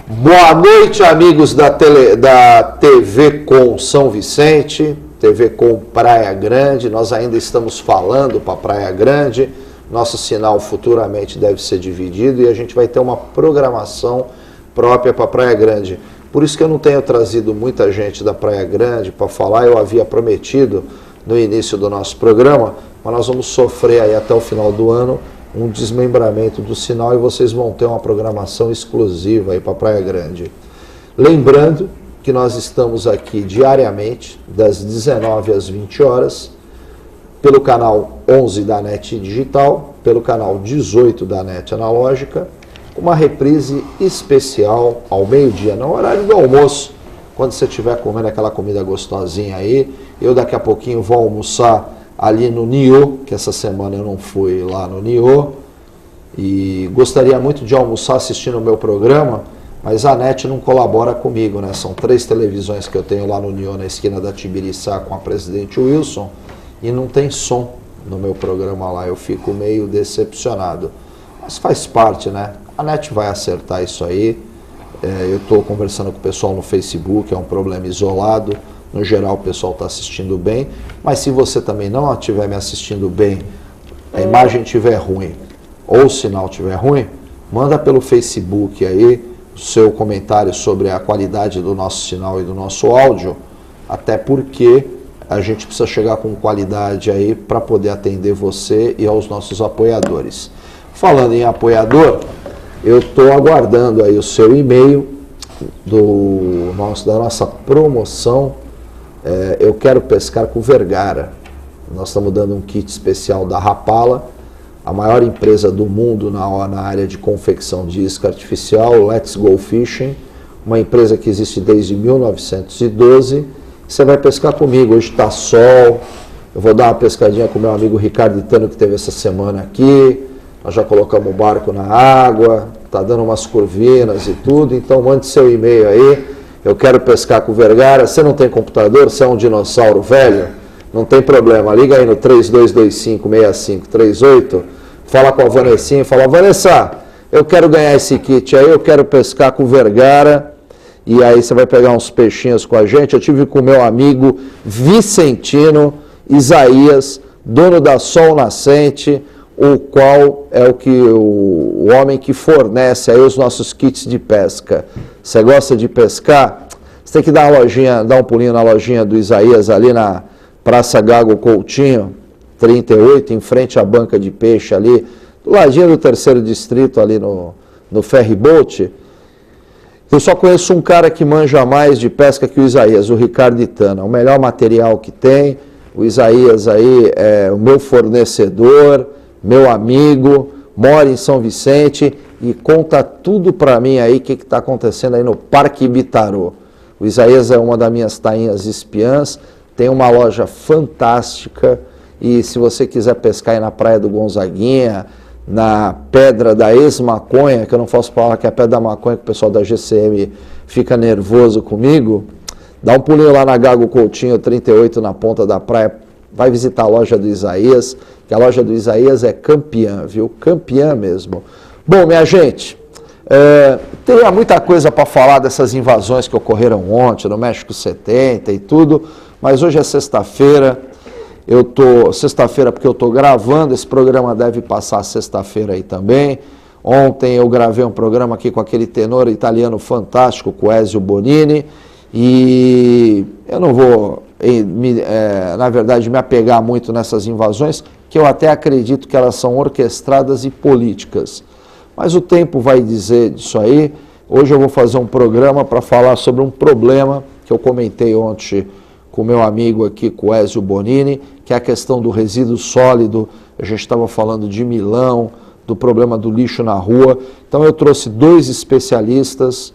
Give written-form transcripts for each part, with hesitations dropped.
Boa noite, amigos da TV Com São Vicente, TV Com Praia Grande. Nós ainda estamos falando para Praia Grande. Nosso sinal futuramente deve ser dividido e a gente vai ter uma programação própria para Praia Grande. Por isso que eu não tenho trazido muita gente da Praia Grande para falar. Eu havia prometido no início do nosso programa, mas nós vamos sofrer aí até o final do ano um desmembramento do sinal e vocês vão ter uma programação exclusiva aí para Praia Grande. Lembrando que nós estamos aqui diariamente, das 19 às 20 horas, pelo canal 11 da NET Digital, pelo canal 18 da NET Analógica, uma reprise especial ao meio-dia, no horário do almoço, quando você estiver comendo aquela comida gostosinha aí. Eu daqui a pouquinho vou almoçar ali no NIO, que essa semana eu não fui lá no NIO, e gostaria muito de almoçar assistindo o meu programa, mas a NET não colabora comigo, né? São 3 televisões que eu tenho lá no NIO, na esquina da Tibiriçá, com a Presidente Wilson, e não tem som no meu programa lá, eu fico meio decepcionado. Mas faz parte, né? A NET vai acertar isso aí. Eu estou conversando com o pessoal no Facebook, é um problema isolado. No geral, o pessoal está assistindo bem, mas se você também não estiver me assistindo bem, a imagem estiver ruim ou o sinal estiver ruim, manda pelo Facebook aí o seu comentário sobre a qualidade do nosso sinal e do nosso áudio, até porque a gente precisa chegar com qualidade aí para poder atender você e aos nossos apoiadores. Falando em apoiador, eu estou aguardando aí o seu e-mail da nossa promoção. Eu quero pescar com Vergara. Nós estamos dando um kit especial da Rapala, a maior empresa do mundo na área de confecção de isca artificial, Let's Go Fishing, uma empresa que existe desde 1912. Você vai pescar comigo, hoje está sol, eu vou dar uma pescadinha com meu amigo Ricardo Itano, que teve essa semana aqui, nós já colocamos o barco na água, está dando umas curvinas e tudo, então mande seu e-mail aí. Eu quero pescar com Vergara. Você não tem computador? Você é um dinossauro velho? Não tem problema. Liga aí no 3225-6538. Fala com a Vanessinha e fala: Vanessa, eu quero ganhar esse kit aí, eu quero pescar com Vergara. E aí você vai pegar uns peixinhos com a gente. Eu tive com o meu amigo Vicentino Isaías, dono da Sol Nascente, o qual é o homem que fornece aí os nossos kits de pesca. Você gosta de pescar? Você tem que dar um pulinho na lojinha do Isaías ali na Praça Gago Coutinho, 38, em frente à banca de peixe ali, do ladinho do 3º distrito ali no Ferryboat. Eu só conheço um cara que manja mais de pesca que o Isaías, o Ricardo Itana. O melhor material que tem, o Isaías aí é o meu fornecedor, meu amigo, mora em São Vicente e conta tudo para mim aí o que está acontecendo aí no Parque Bitarô. O Isaías é uma das minhas tainhas espiãs, tem uma loja fantástica e se você quiser pescar aí na Praia do Gonzaguinha, na Pedra da Ex-Maconha, que eu não posso falar que é a Pedra da Maconha, que o pessoal da GCM fica nervoso comigo, dá um pulinho lá na Gago Coutinho, 38, na ponta da praia, vai visitar a loja do Isaías, que a loja do Isaías é campeã, viu? Campeã mesmo. Bom, minha gente, teria muita coisa para falar dessas invasões que ocorreram ontem no México 70 e tudo, mas hoje é sexta-feira, sexta-feira porque eu estou gravando, esse programa deve passar sexta-feira aí também. Ontem eu gravei um programa aqui com aquele tenor italiano fantástico, com Ezio Bonini, e eu não vou, na verdade, me apegar muito nessas invasões, que eu até acredito que elas são orquestradas e políticas. Mas o tempo vai dizer disso aí. Hoje eu vou fazer um programa para falar sobre um problema que eu comentei ontem com o meu amigo aqui, com o Ezio Bonini, que é a questão do resíduo sólido. A gente estava falando de Milão, do problema do lixo na rua. Então eu trouxe 2 especialistas,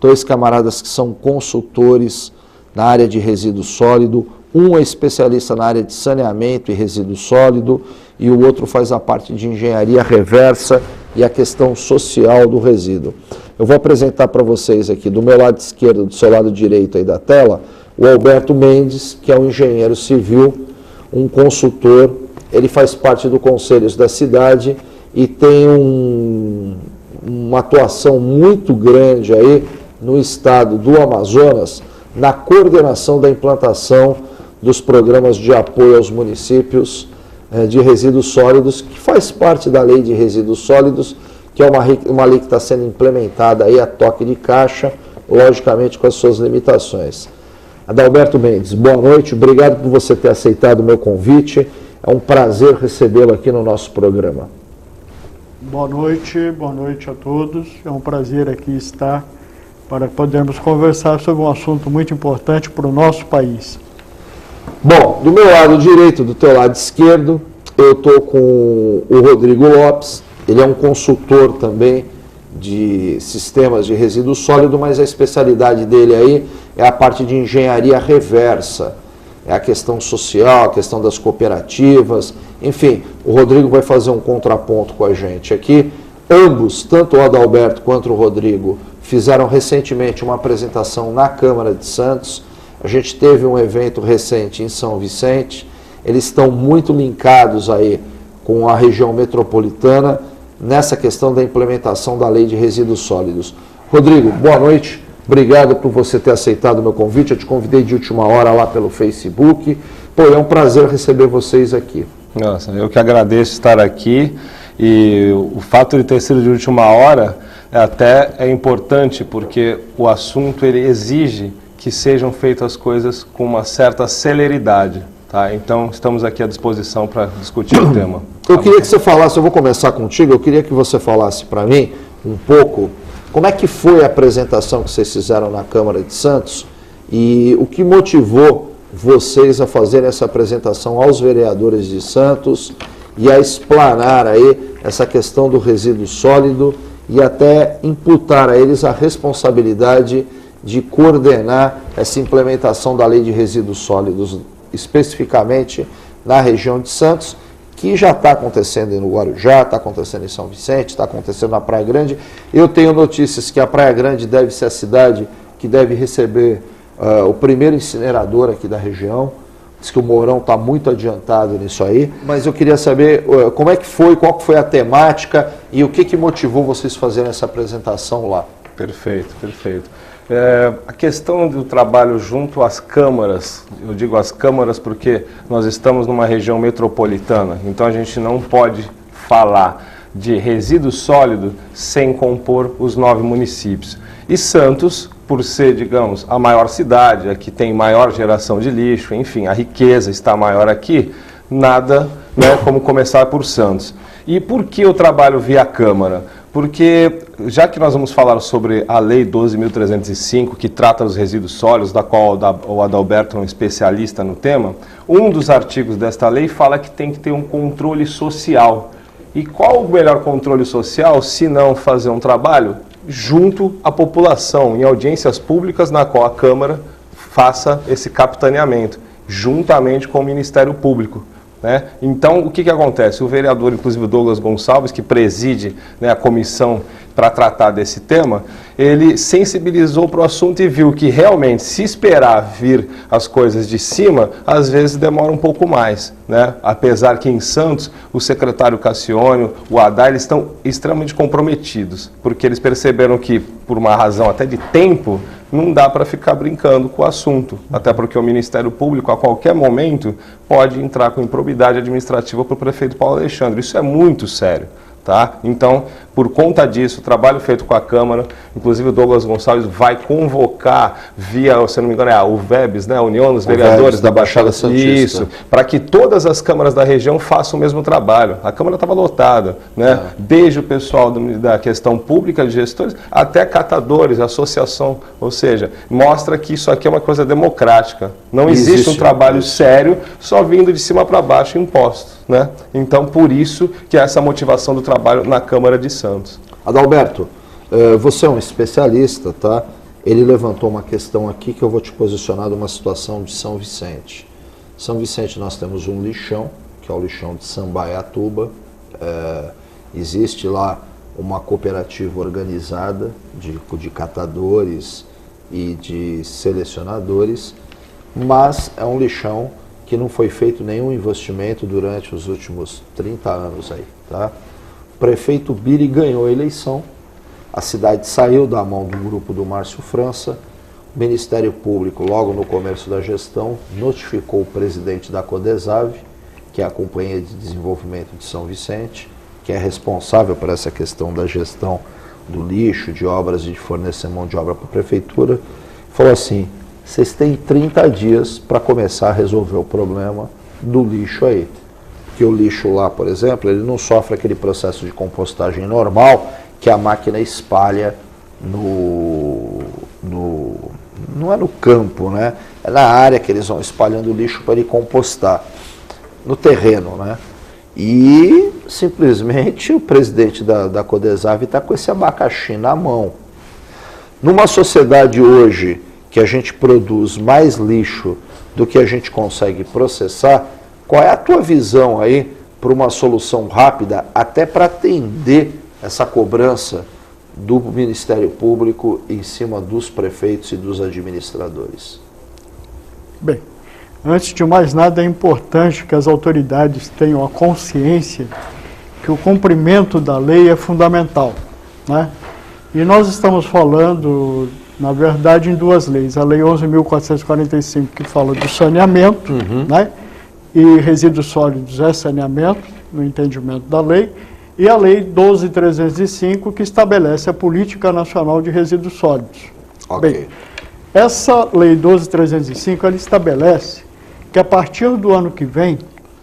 2 camaradas que são consultores na área de resíduo sólido. Um é especialista na área de saneamento e resíduo sólido e o outro faz a parte de engenharia reversa e a questão social do resíduo. Eu vou apresentar para vocês aqui, do meu lado esquerdo, do seu lado direito aí da tela, o Alberto Mendes, que é um engenheiro civil, um consultor, ele faz parte do Conselhos da Cidade e tem uma atuação muito grande aí no estado do Amazonas na coordenação da implantação dos programas de apoio aos municípios de resíduos sólidos, que faz parte da lei de resíduos sólidos, que é uma lei que está sendo implementada aí a toque de caixa, logicamente com as suas limitações. Adalberto Mendes, boa noite, obrigado por você ter aceitado o meu convite, é um prazer recebê-lo aqui no nosso programa. Boa noite a todos, é um prazer aqui estar para podermos conversar sobre um assunto muito importante para o nosso país. Bom, do meu lado direito, do teu lado esquerdo, eu estou com o Rodrigo Lopes, ele é um consultor também de sistemas de resíduo sólido, mas a especialidade dele aí é a parte de engenharia reversa, é a questão social, a questão das cooperativas, enfim, o Rodrigo vai fazer um contraponto com a gente aqui. Ambos, tanto o Adalberto quanto o Rodrigo, fizeram recentemente uma apresentação na Câmara de Santos. A gente teve um evento recente em São Vicente, eles estão muito linkados aí com a região metropolitana nessa questão da implementação da lei de resíduos sólidos. Rodrigo, boa noite, obrigado por você ter aceitado o meu convite, eu te convidei de última hora lá pelo Facebook, pô, é um prazer receber vocês aqui. Nossa, eu que agradeço estar aqui e o fato de ter sido de última hora até é importante porque o assunto ele exige que sejam feitas as coisas com uma certa celeridade, tá? Então estamos aqui à disposição para discutir o tema. Eu queria que você falasse, eu vou começar contigo, eu queria que você falasse para mim um pouco como é que foi a apresentação que vocês fizeram na Câmara de Santos e o que motivou vocês a fazerem essa apresentação aos vereadores de Santos e a explanar aí essa questão do resíduo sólido e até imputar a eles a responsabilidade de coordenar essa implementação da lei de resíduos sólidos, especificamente na região de Santos, que já está acontecendo no Guarujá, está acontecendo em São Vicente, está acontecendo na Praia Grande. Eu tenho notícias que a Praia Grande deve ser a cidade que deve receber o primeiro incinerador aqui da região. Diz que o Mourão está muito adiantado nisso aí, mas eu queria saber como é que foi, qual que foi a temática e o que motivou vocês fazerem essa apresentação lá. Perfeito, perfeito. A questão do trabalho junto às câmaras, eu digo as câmaras porque nós estamos numa região metropolitana, então a gente não pode falar de resíduo sólido sem compor os 9 municípios. E Santos, por ser, digamos, a maior cidade, a que tem maior geração de lixo, enfim, a riqueza está maior aqui, nada, né, como começar por Santos. E por que eu trabalho via Câmara? Porque, já que nós vamos falar sobre a Lei 12.305, que trata dos resíduos sólidos, da qual o Adalberto é um especialista no tema, um dos artigos desta lei fala que tem que ter um controle social. E qual o melhor controle social, se não fazer um trabalho junto à população, em audiências públicas, na qual a Câmara faça esse capitaneamento, juntamente com o Ministério Público. Né? Então, o que acontece? O vereador, inclusive o Douglas Gonçalves, que preside, né, a comissão para tratar desse tema, ele sensibilizou para o assunto e viu que realmente, se esperar vir as coisas de cima, às vezes demora um pouco mais. Né? Apesar que em Santos, o secretário Cassiônio, o Haddad, eles estão extremamente comprometidos, porque eles perceberam que, por uma razão até de tempo, não dá para ficar brincando com o assunto, até porque o Ministério Público, a qualquer momento, pode entrar com improbidade administrativa para o prefeito Paulo Alexandre. Isso é muito sério. Tá? Então, por conta disso, o trabalho feito com a Câmara, inclusive o Douglas Gonçalves vai convocar via, se não me engano, o VEBS, né? A União dos Vereadores da Baixada Santista. Isso, para que todas as câmaras da região façam o mesmo trabalho. A Câmara estava lotada, né? Desde o pessoal da questão pública de gestores até catadores, associação, ou seja, mostra que isso aqui é uma coisa democrática. Não existe um trabalho sério só vindo de cima para baixo impostos. Né? Então, por isso que é essa motivação do trabalho na Câmara de Santos. Adalberto, você é um especialista, tá? Ele levantou uma questão aqui que eu vou te posicionar numa situação de São Vicente. São Vicente nós temos um lixão, que é o lixão de Sambaiatuba. Existe lá uma cooperativa organizada de catadores e de selecionadores, mas é um lixão que não foi feito nenhum investimento durante os últimos 30 anos aí, tá? O prefeito Biri ganhou a eleição A cidade saiu da mão do grupo do Márcio França. O Ministério Público, logo no começo da gestão, notificou o presidente da Codesave, que é a Companhia de Desenvolvimento de São Vicente, que é responsável por essa questão da gestão do lixo, de obras e de fornecer mão de obra para a prefeitura, falou assim: vocês têm 30 dias para começar a resolver o problema do lixo aí. Porque o lixo lá, por exemplo, ele não sofre aquele processo de compostagem normal que a máquina espalha não é no campo, né? É na área que eles vão espalhando o lixo para ele compostar, no terreno, né? E simplesmente o presidente da Codesave está com esse abacaxi na mão. Numa sociedade hoje que a gente produz mais lixo do que a gente consegue processar, qual é a tua visão aí para uma solução rápida, até para atender essa cobrança do Ministério Público em cima dos prefeitos e dos administradores? Bem, antes de mais nada, é importante que as autoridades tenham a consciência que o cumprimento da lei é fundamental, né? E nós estamos falando, na verdade, em duas leis. A Lei 11.445, que fala do saneamento, né? E resíduos sólidos é saneamento, no entendimento da lei, e a Lei 12.305, que estabelece a Política Nacional de Resíduos Sólidos. Ok. Bem, essa Lei 12.305, ela estabelece que a partir do ano que vem,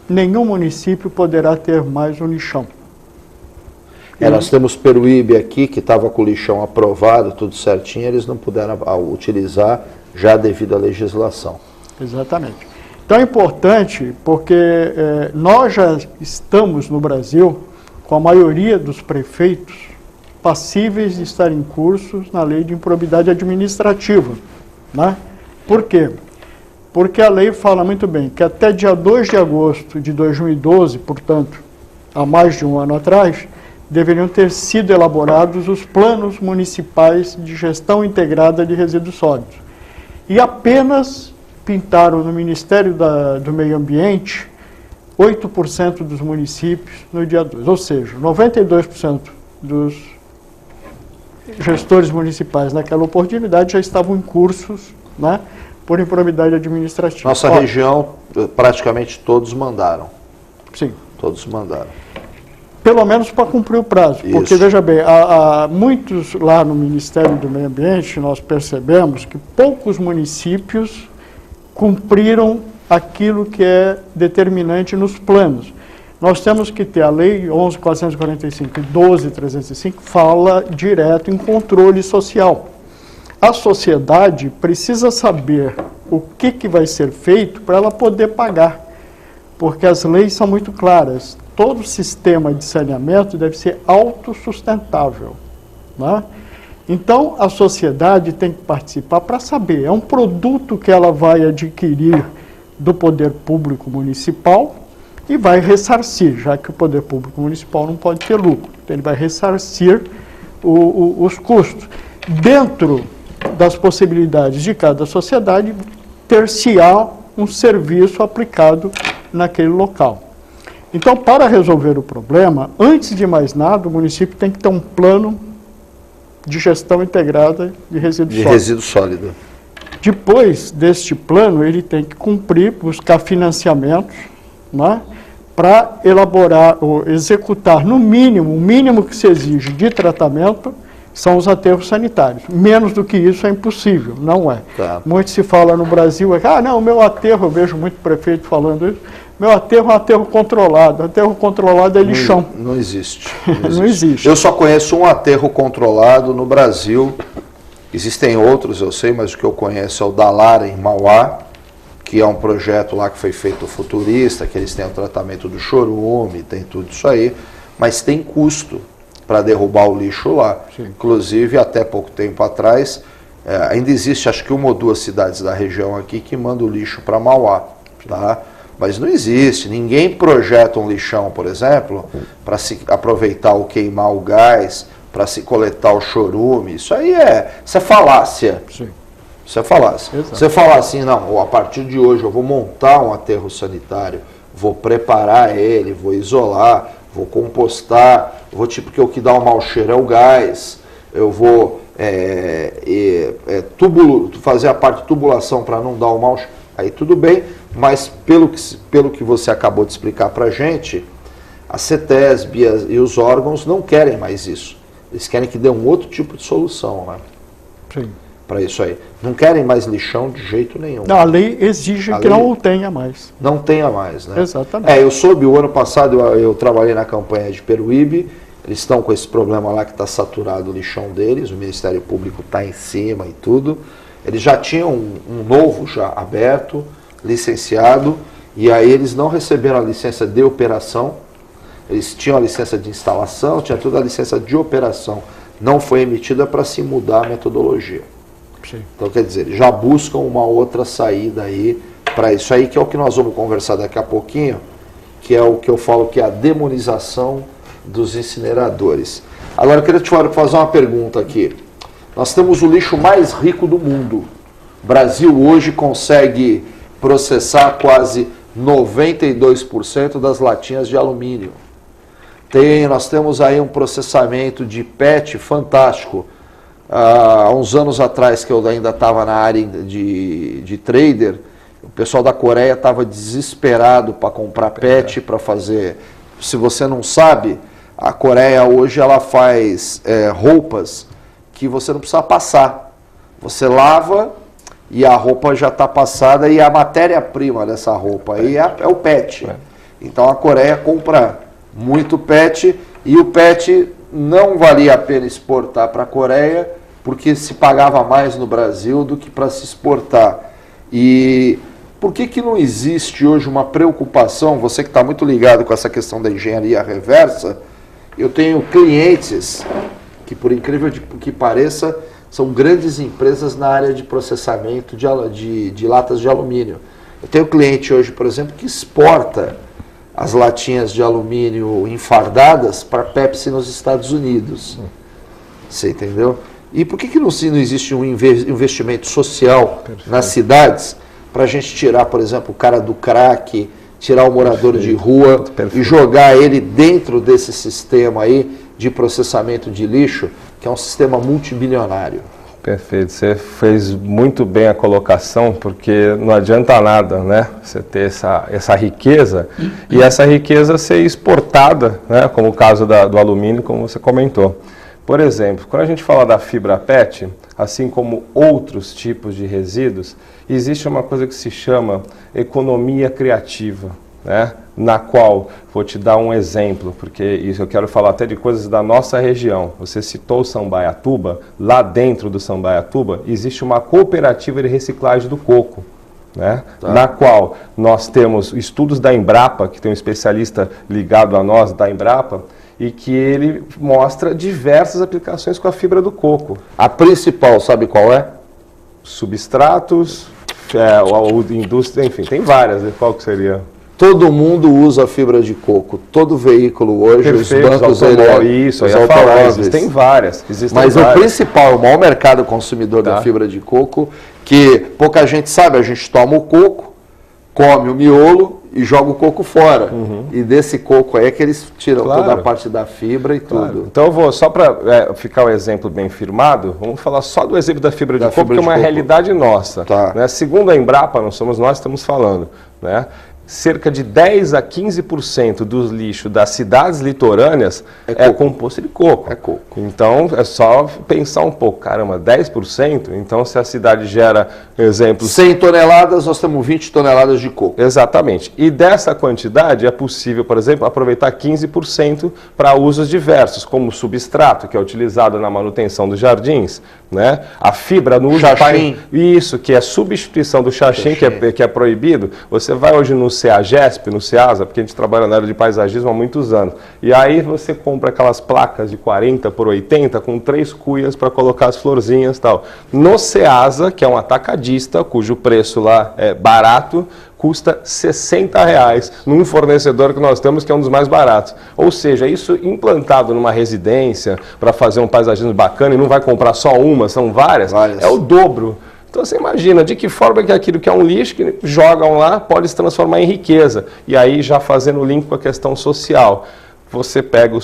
nenhum município poderá ter mais um lixão. Nós temos Peruíbe aqui, que estava com o lixão aprovado, tudo certinho, eles não puderam utilizar já devido à legislação. Exatamente. Então é importante porque nós já estamos no Brasil com a maioria dos prefeitos passíveis de estar em cursos na lei de improbidade administrativa, né? Por quê? Porque a lei fala muito bem que até dia 2 de agosto de 2012, portanto, há mais de um ano atrás, deveriam ter sido elaborados os planos municipais de gestão integrada de resíduos sólidos. E apenas pintaram no Ministério do Meio Ambiente 8% dos municípios no dia 2, ou seja, 92% dos gestores municipais naquela oportunidade já estavam em cursos, né, por improbidade administrativa. Nossa região, praticamente todos mandaram. Sim. Todos mandaram. Pelo menos para cumprir o prazo. Isso. Porque, veja bem, há muitos lá no Ministério do Meio Ambiente, nós percebemos que poucos municípios cumpriram aquilo que é determinante nos planos. Nós temos que ter a Lei 11.445 e 12.305 fala direto em controle social. A sociedade precisa saber o que vai ser feito para ela poder pagar, porque as leis são muito claras. Todo sistema de saneamento deve ser autossustentável, né? Então, a sociedade tem que participar para saber. É um produto que ela vai adquirir do poder público municipal e vai ressarcir, já que o poder público municipal não pode ter lucro. Então, ele vai ressarcir os custos. Dentro das possibilidades de cada sociedade, ter-se-á um serviço aplicado naquele local. Então, para resolver o problema, antes de mais nada, o município tem que ter um plano de gestão integrada de resíduos sólidos. Resíduo sólido. Depois deste plano, ele tem que cumprir, buscar financiamentos, né, para elaborar ou executar, no mínimo, o mínimo que se exige de tratamento são os aterros sanitários. Menos do que isso é impossível, não é. Tá. Muito se fala no Brasil, não, o meu aterro, eu vejo muito prefeito falando isso, meu aterro é um aterro controlado. Aterro controlado é lixão. Não existe. Não existe. Eu só conheço um aterro controlado no Brasil. Existem outros, eu sei, mas o que eu conheço é o da Lara, em Mauá, que é um projeto lá que foi feito futurista, que eles têm o tratamento do chorume, tem tudo isso aí, mas tem custo para derrubar o lixo lá. Sim. Inclusive, até pouco tempo atrás, ainda existe, acho que uma ou duas cidades da região aqui que mandam o lixo para Mauá, tá? Mas não existe, ninguém projeta um lixão, por exemplo, para se aproveitar ou queimar o gás, para se coletar o chorume. Isso aí isso é falácia. Sim. Isso é falácia. Exato. Você falar assim, não, a partir de hoje eu vou montar um aterro sanitário, vou preparar ele, vou isolar, vou compostar, porque o que dá um mau cheiro é o gás, eu vou fazer a parte de tubulação para não dar o mau cheiro, aí tudo bem, mas pelo que você acabou de explicar para a gente, a CETESB e os órgãos não querem mais isso. Eles querem que dê um outro tipo de solução, né? Sim. Para isso aí. Não querem mais lixão de jeito nenhum. Não, a lei exige que não o tenha mais. Não tenha mais, né? Exatamente. Eu soube, o ano passado eu trabalhei na campanha de Peruíbe, eles estão com esse problema lá que está saturado o lixão deles, o Ministério Público está em cima e tudo. Eles já tinham um novo já aberto, licenciado, e aí eles não receberam a licença de operação, eles tinham a licença de instalação, tinha toda a licença de operação, não foi emitida para se mudar a metodologia. Sim. Então, quer dizer, já buscam uma outra saída aí para isso aí, que é o que nós vamos conversar daqui a pouquinho, que é o que eu falo que é a demonização dos incineradores. Agora, eu queria te fazer uma pergunta aqui. Nós temos o lixo mais rico do mundo. O Brasil hoje consegue processar quase 92% das latinhas de alumínio. Nós temos aí um processamento de PET fantástico. Há uns anos atrás, que eu ainda estava na área de trader, o pessoal da Coreia estava desesperado para comprar PET, para fazer... Se você não sabe, a Coreia hoje ela faz roupas que você não precisa passar. Você lava e a roupa já está passada e a matéria-prima dessa roupa aí é o PET. Então a Coreia compra muito PET e o PET não valia a pena exportar para a Coreia porque se pagava mais no Brasil do que para se exportar. E por que não existe hoje uma preocupação, você que está muito ligado com essa questão da engenharia reversa, eu tenho clientes que, por incrível que pareça, são grandes empresas na área de processamento de latas de alumínio. Eu tenho cliente hoje, por exemplo, que exporta as latinhas de alumínio enfardadas para Pepsi nos Estados Unidos. Você entendeu? E por que não existe um investimento social nas cidades para a gente tirar, por exemplo, o cara do crack, tirar o morador de rua e jogar ele dentro desse sistema aí de processamento de lixo, que é um sistema multibilionário? Perfeito, você fez muito bem a colocação, porque não adianta nada, né, você ter essa riqueza e essa riqueza ser exportada, né, como o caso do alumínio, como você comentou. Por exemplo, quando a gente fala da fibra PET, assim como outros tipos de resíduos, existe uma coisa que se chama economia criativa, né? Na qual, vou te dar um exemplo, porque isso eu quero falar até de coisas da nossa região. Você citou o Sambaiatuba, lá dentro do Sambaiatuba existe uma cooperativa de reciclagem do coco, né? Tá. Na qual nós temos estudos da Embrapa, que tem um especialista ligado a nós da Embrapa, e que ele mostra diversas aplicações com a fibra do coco. A principal, sabe qual é? Substratos, indústria, enfim, tem várias. Qual que seria? Todo mundo usa fibra de coco, todo veículo hoje, perfeito, os bancos isso, os automóveis, existem várias. Mas o principal, o maior mercado consumidor da fibra de coco, que pouca gente sabe, a gente toma o coco, come o miolo e joga o coco fora. E desse coco aí é que eles tiram toda a parte da fibra e tudo. Então eu vou, só para ficar o exemplo bem firmado, vamos falar só do exemplo da fibra de coco, que é uma realidade nossa. Tá. Né? Segundo a Embrapa, não somos nós que estamos falando, né? Cerca de 10 a 15% do lixo das cidades litorâneas é composto de coco. É coco. Então, é só pensar um pouco. Caramba, 10%? Então, se a cidade gera, exemplo... 100 toneladas, nós temos 20 toneladas de coco. Exatamente. E dessa quantidade é possível, por exemplo, aproveitar 15% para usos diversos, como o substrato, que é utilizado na manutenção dos jardins, né? A fibra no uso... Xaxim. Isso, que é substituição do xaxim, que é proibido. Você vai hoje no CEAGESP, no CEASA, porque a gente trabalha na área de paisagismo há muitos anos. E aí você compra aquelas placas de 40 por 80 com 3 cuias para colocar as florzinhas e tal. No CEASA, que é um atacadista, cujo preço lá é barato, custa R$60 num fornecedor que nós temos, que é um dos mais baratos. Ou seja, isso implantado numa residência para fazer um paisagismo bacana e não vai comprar só uma, são várias. É o dobro. Então você imagina de que forma que aquilo que é um lixo, que jogam lá, pode se transformar em riqueza. E aí já fazendo o link com a questão social. você pega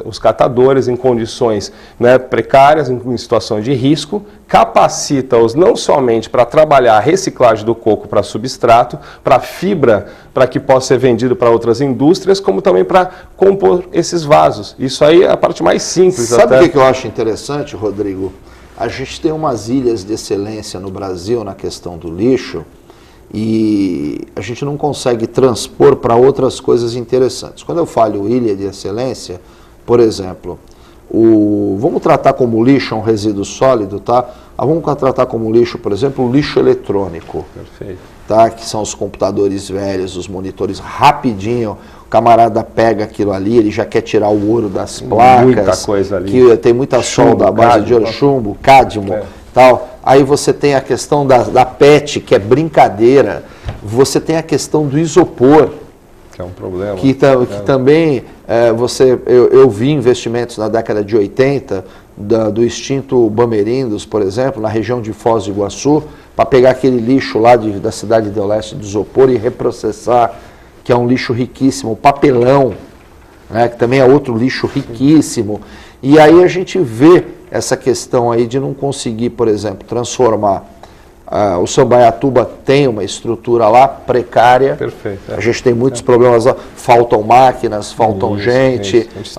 os catadores em condições, né, precárias, em situações de risco, capacita-os não somente para trabalhar a reciclagem do coco para substrato, para fibra, para que possa ser vendido para outras indústrias, como também para compor esses vasos. Isso aí é a parte mais simples. Sabe o que eu acho interessante, Rodrigo? A gente tem umas ilhas de excelência no Brasil na questão do lixo, e a gente não consegue transpor para outras coisas interessantes. Quando eu falo ilha de excelência, por exemplo, vamos tratar como lixo um resíduo sólido, tá? Vamos tratar como lixo, por exemplo, o lixo eletrônico. Perfeito. Tá? Que são os computadores velhos, os monitores, rapidinho, o camarada pega aquilo ali, ele já quer tirar o ouro das placas. Muita coisa ali. Que tem muita solda à base de ouro, chumbo, cádmio, tal. Aí você tem a questão da PET, que é brincadeira. Você tem a questão do isopor. Que é um problema. Que também, eu vi investimentos na década de 80, do extinto Bamerindos, por exemplo, na região de Foz do Iguaçu, para pegar aquele lixo lá da cidade do leste do isopor e reprocessar, que é um lixo riquíssimo. O papelão, né, que também é outro lixo riquíssimo. E aí a gente vê essa questão aí de não conseguir, por exemplo, transformar. O Sambaiatuba tem uma estrutura lá precária. Perfeito. A gente tem muitos problemas lá. Faltam máquinas, faltam gente. Nós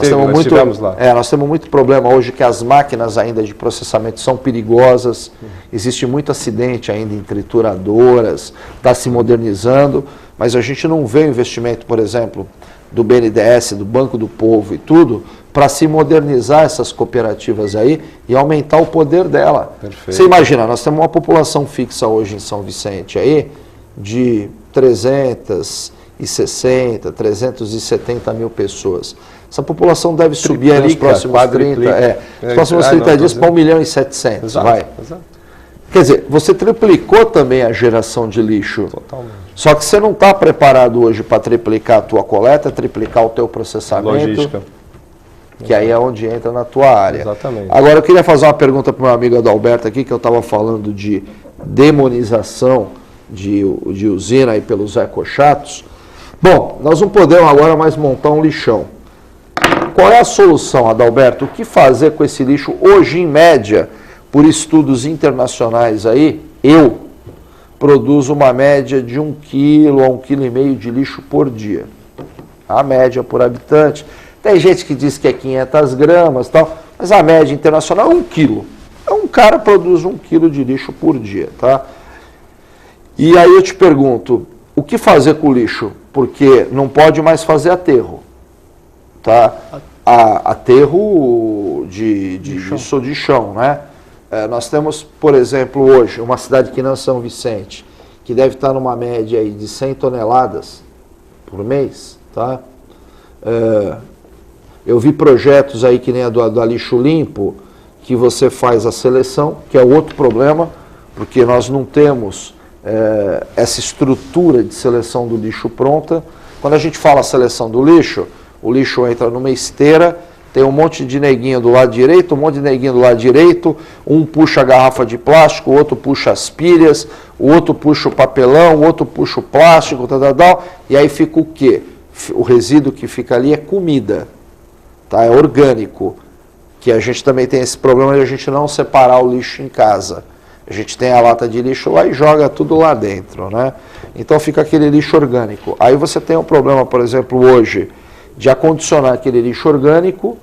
temos muito problema hoje que as máquinas ainda de processamento são perigosas. Existe muito acidente ainda em trituradoras. Está se modernizando, mas a gente não vê o investimento, por exemplo, do BNDES, do Banco do Povo e tudo, para se modernizar essas cooperativas aí e aumentar o poder dela. Perfeito. Você imagina, nós temos uma população fixa hoje em São Vicente aí de 360, 370 mil pessoas. Essa população deve subir aí nos próximos 30 dias para 1.700.000, vai. Exato. Quer dizer, você triplicou também a geração de lixo. Totalmente. Só que você não está preparado hoje para triplicar a tua coleta, triplicar o teu processamento. Logística. Que aí é onde entra na tua área. Exatamente. Agora eu queria fazer uma pergunta para o meu amigo Adalberto aqui, que eu estava falando de demonização de usina aí pelos ecochatos. Bom, nós não podemos agora mais montar um lixão. Qual é a solução, Adalberto? O que fazer com esse lixo hoje, em média, por estudos internacionais aí, eu produzo uma média de 1 quilo a 1,5 kg de lixo por dia. A média por habitante. Tem gente que diz que é 500 gramas e tal, mas a média internacional é 1 quilo. Um cara produz 1 quilo de lixo por dia, tá? E aí eu te pergunto, o que fazer com o lixo? Porque não pode mais fazer aterro, tá? Aterro de chão, né? Nós temos, por exemplo, hoje, uma cidade que não é São Vicente, que deve estar numa média aí de 100 toneladas por mês, tá? Eu vi projetos aí que nem a do Lixo Limpo, que você faz a seleção, que é outro problema, porque nós não temos essa estrutura de seleção do lixo pronta. Quando a gente fala seleção do lixo, o lixo entra numa esteira, tem um monte de neguinho do lado direito, um monte de neguinho do lado direito, um puxa a garrafa de plástico, o outro puxa as pilhas, o outro puxa o papelão, o outro puxa o plástico, e aí fica o quê? O resíduo que fica ali é comida, tá? É orgânico, que a gente também tem esse problema de a gente não separar o lixo em casa. A gente tem a lata de lixo lá e joga tudo lá dentro, né? Então fica aquele lixo orgânico. Aí você tem um problema, por exemplo, hoje, de acondicionar aquele lixo orgânico,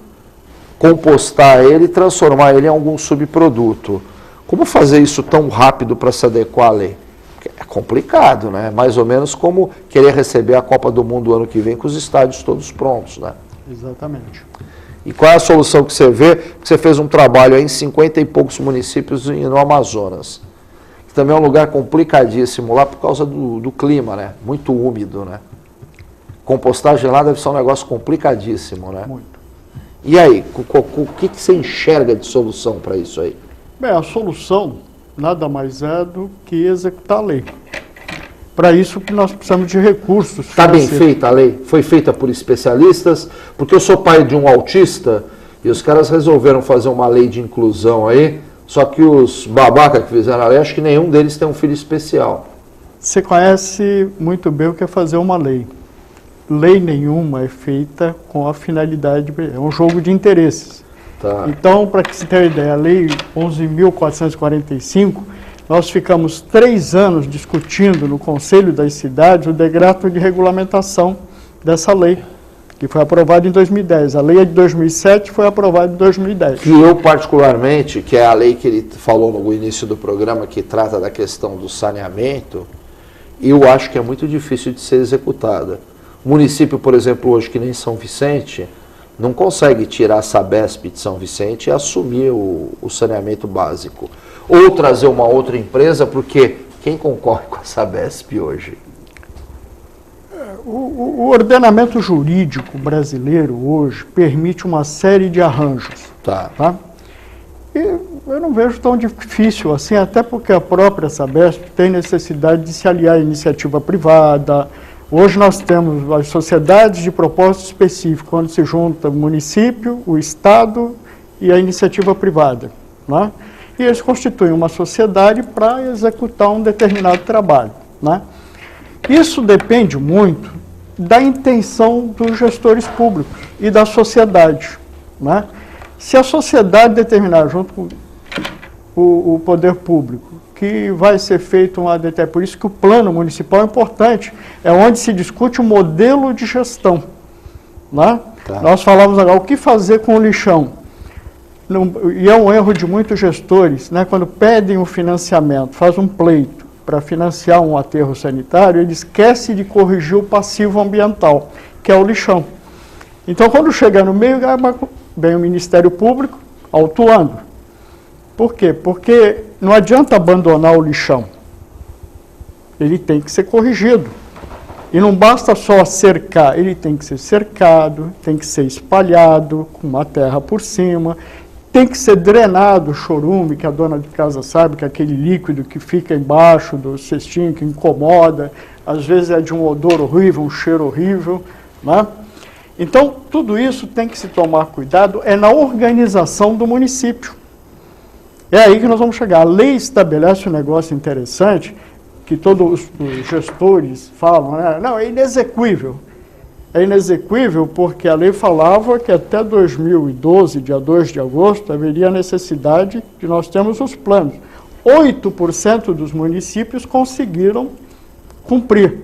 compostar ele e transformar ele em algum subproduto. Como fazer isso tão rápido para se adequar à lei? É complicado, né? Mais ou menos como querer receber a Copa do Mundo ano que vem com os estádios todos prontos, né? Exatamente. E qual é a solução que você vê? Você fez um trabalho aí em 50 e poucos municípios no Amazonas, que também é um lugar complicadíssimo lá por causa do clima, né? Muito úmido, né? Compostagem lá deve ser um negócio complicadíssimo, né? Muito. E aí, o que você enxerga de solução para isso aí? Bem, a solução nada mais é do que executar a lei. Para isso que nós precisamos de recursos. Está bem feita a lei? Foi feita por especialistas? Porque eu sou pai de um autista e os caras resolveram fazer uma lei de inclusão aí, só que os babacas que fizeram a lei, acho que nenhum deles tem um filho especial. Você conhece muito bem o que é fazer uma lei. lei nenhuma é feita com a finalidade, é um jogo de interesses. Tá. Então, para que se tenha uma ideia, a lei 11.445, nós ficamos 3 anos discutindo no Conselho das Cidades o decreto de regulamentação dessa lei, que foi aprovado em 2010. A lei é de 2007, foi aprovada em 2010. Que eu particularmente, que é a lei que ele falou no início do programa, que trata da questão do saneamento, eu acho que é muito difícil de ser executada. O município, por exemplo, hoje que nem São Vicente, não consegue tirar a Sabesp de São Vicente e assumir o saneamento básico. Ou trazer uma outra empresa, porque quem concorre com a Sabesp hoje? O ordenamento jurídico brasileiro hoje permite uma série de arranjos. Tá. E eu não vejo tão difícil assim, até porque a própria Sabesp tem necessidade de se aliar à iniciativa privada. Hoje nós temos as sociedades de propósito específico, onde se junta o município, o Estado e a iniciativa privada, né? E eles constituem uma sociedade para executar um determinado trabalho, né? Isso depende muito da intenção dos gestores públicos e da sociedade, né? Se a sociedade determinar, junto com o poder público, que vai ser feito por isso que o plano municipal é importante, é onde se discute o modelo de gestão, né? Tá. Nós falamos agora o que fazer com o lixão. E é um erro de muitos gestores, né? Quando pedem um financiamento, faz um pleito para financiar um aterro sanitário, ele esquece de corrigir o passivo ambiental, que é o lixão. Então, quando chega no meio, vem o Ministério Público autuando. Por quê? Porque não adianta abandonar o lixão. Ele tem que ser corrigido. E não basta só cercar, ele tem que ser cercado, tem que ser espalhado com uma terra por cima, tem que ser drenado o chorume, que a dona de casa sabe, que é aquele líquido que fica embaixo do cestinho, que incomoda, às vezes é de um odor horrível, um cheiro horrível, né? Então, tudo isso tem que se tomar cuidado, é na organização do município. É aí que nós vamos chegar. A lei estabelece um negócio interessante, que todos os gestores falam, né? Não, é inexequível. É inexequível porque a lei falava que até 2012, dia 2 de agosto, haveria necessidade de nós termos os planos. 8% dos municípios conseguiram cumprir.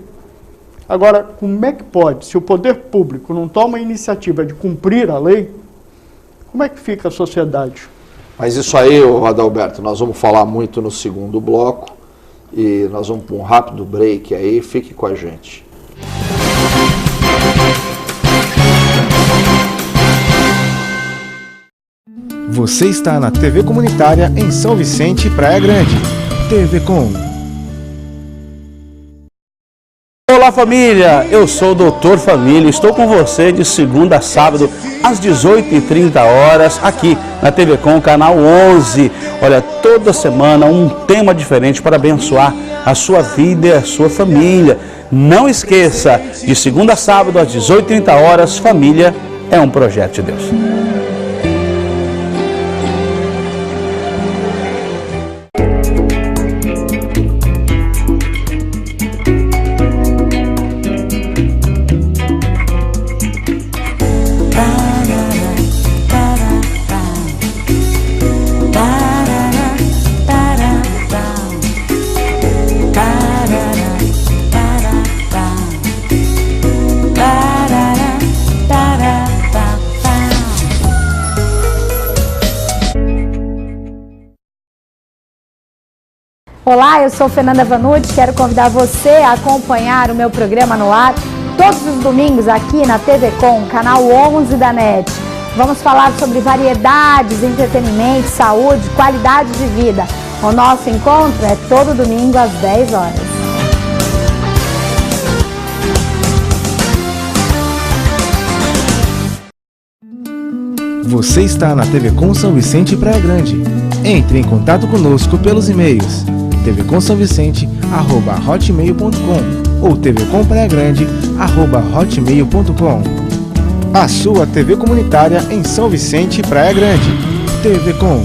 Agora, como é que pode? Se o poder público não toma a iniciativa de cumprir a lei, como é que fica a sociedade? Mas isso aí, Adalberto, nós vamos falar muito no segundo bloco e nós vamos para um rápido break aí, fique com a gente. Você está na TV Comunitária em São Vicente, Praia Grande. TV Com. Olá família, eu sou o Dr. Família, estou com você de segunda a sábado às 18h30 aqui na TV Com, canal 11. Olha, toda semana um tema diferente para abençoar a sua vida e a sua família. Não esqueça, de segunda a sábado às 18h30, família é um projeto de Deus. Olá, eu sou Fernanda Vanucci, quero convidar você a acompanhar o meu programa no ar todos os domingos aqui na TV Com, canal 11 da NET. Vamos falar sobre variedades, entretenimento, saúde, qualidade de vida. O nosso encontro é todo domingo às 10 horas. Você está na TV Com São Vicente, Praia Grande. Entre em contato conosco pelos e-mails tvcomsãovicente@hotmail.com ou tvcompraiagrande@hotmail.com. A sua TV comunitária em São Vicente, Praia Grande. TV Com.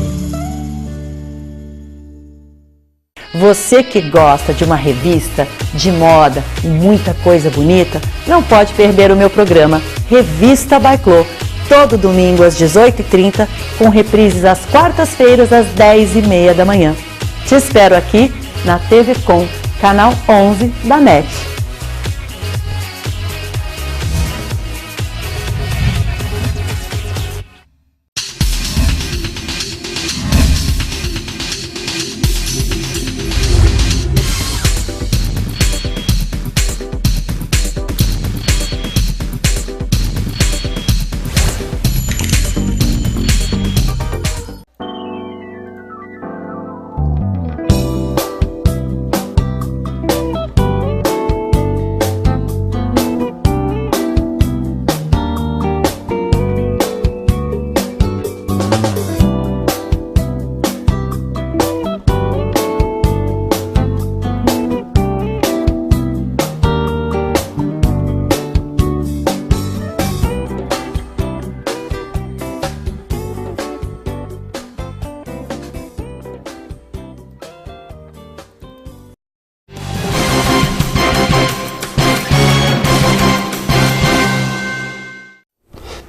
Você que gosta de uma revista de moda e muita coisa bonita, não pode perder o meu programa Revista by Clô, todo domingo às 18h30, com reprises às quartas-feiras às 10h30 da manhã. Te espero aqui na TV Com, canal 11 da NET.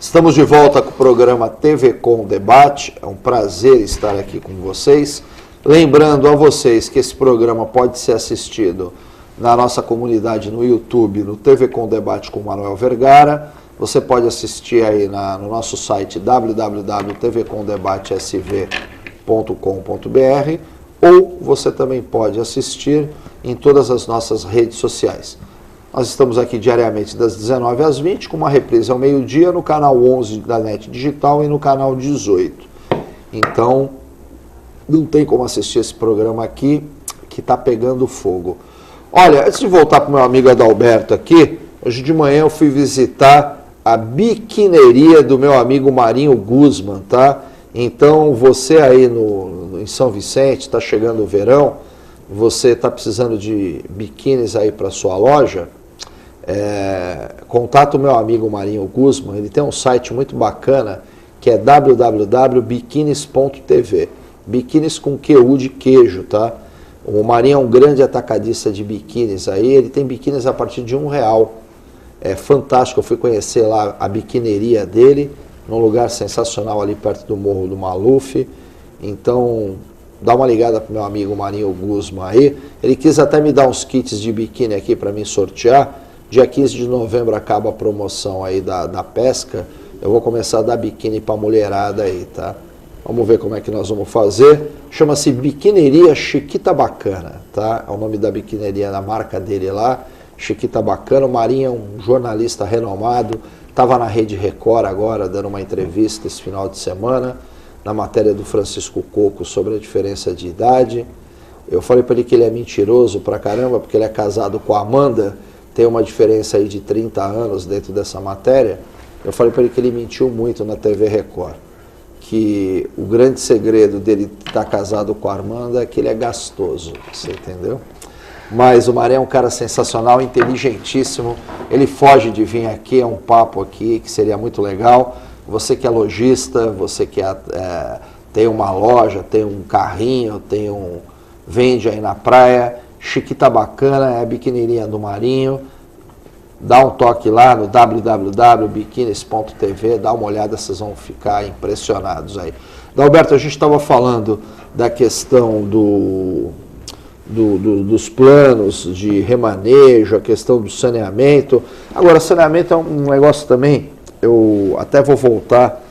Estamos de volta com o programa TV Com Debate. É um prazer estar aqui com vocês. Lembrando a vocês que esse programa pode ser assistido na nossa comunidade no YouTube, no TV Com Debate com Manuel Vergara. Você pode assistir aí no nosso site www.tvcomdebatesv.com.br ou você também pode assistir em todas as nossas redes sociais. Nós estamos aqui diariamente das 19 às 20, com uma reprise ao meio-dia no canal 11 da NET Digital e no canal 18. Então, não tem como assistir esse programa aqui, que está pegando fogo. Olha, antes de voltar para o meu amigo Adalberto aqui, hoje de manhã eu fui visitar a biquineria do meu amigo Marinho Guzman, tá? Então, você aí em São Vicente, está chegando o verão, você está precisando de biquínis aí para sua loja, contato o meu amigo Marinho Guzman. Ele tem um site muito bacana que é www.biquines.tv, biquínis com QU de queijo, tá? O Marinho é um grande atacadista de biquínis aí, ele tem biquínis a partir de R$1. É fantástico, eu fui conhecer lá a biquineria dele, num lugar sensacional ali perto do Morro do Maluf. Então, dá uma ligada pro meu amigo Marinho Guzman aí. Ele quis até me dar uns kits de biquíni aqui para mim sortear. Dia 15 de novembro acaba a promoção aí da pesca. Eu vou começar a dar biquíni pra mulherada aí, tá? Vamos ver como é que nós vamos fazer. Chama-se Biquineria Chiquita Bacana, tá? É o nome da biquineria, da marca dele lá, Chiquita Bacana. O Marinho é um jornalista renomado, estava na Rede Record agora, dando uma entrevista esse final de semana, na matéria do Francisco Coco sobre a diferença de idade. Eu falei para ele que ele é mentiroso pra caramba, porque ele é casado com a Amanda, tem uma diferença aí de 30 anos dentro dessa matéria. Eu falei para ele que ele mentiu muito na TV Record, que o grande segredo dele estar casado com a Amanda é que ele é gastoso, você entendeu? Mas o Marinho é um cara sensacional, inteligentíssimo, ele foge de vir aqui, é um papo aqui que seria muito legal. Você que é lojista, você que tem uma loja, tem um carrinho, vende aí na praia, Chiquita Bacana, é a biquineirinha do Marinho. Dá um toque lá no www.biquines.tv, dá uma olhada, vocês vão ficar impressionados aí. Adalberto, a gente estava falando da questão dos planos de remanejo, a questão do saneamento. Agora, saneamento é um negócio também, eu até vou voltar,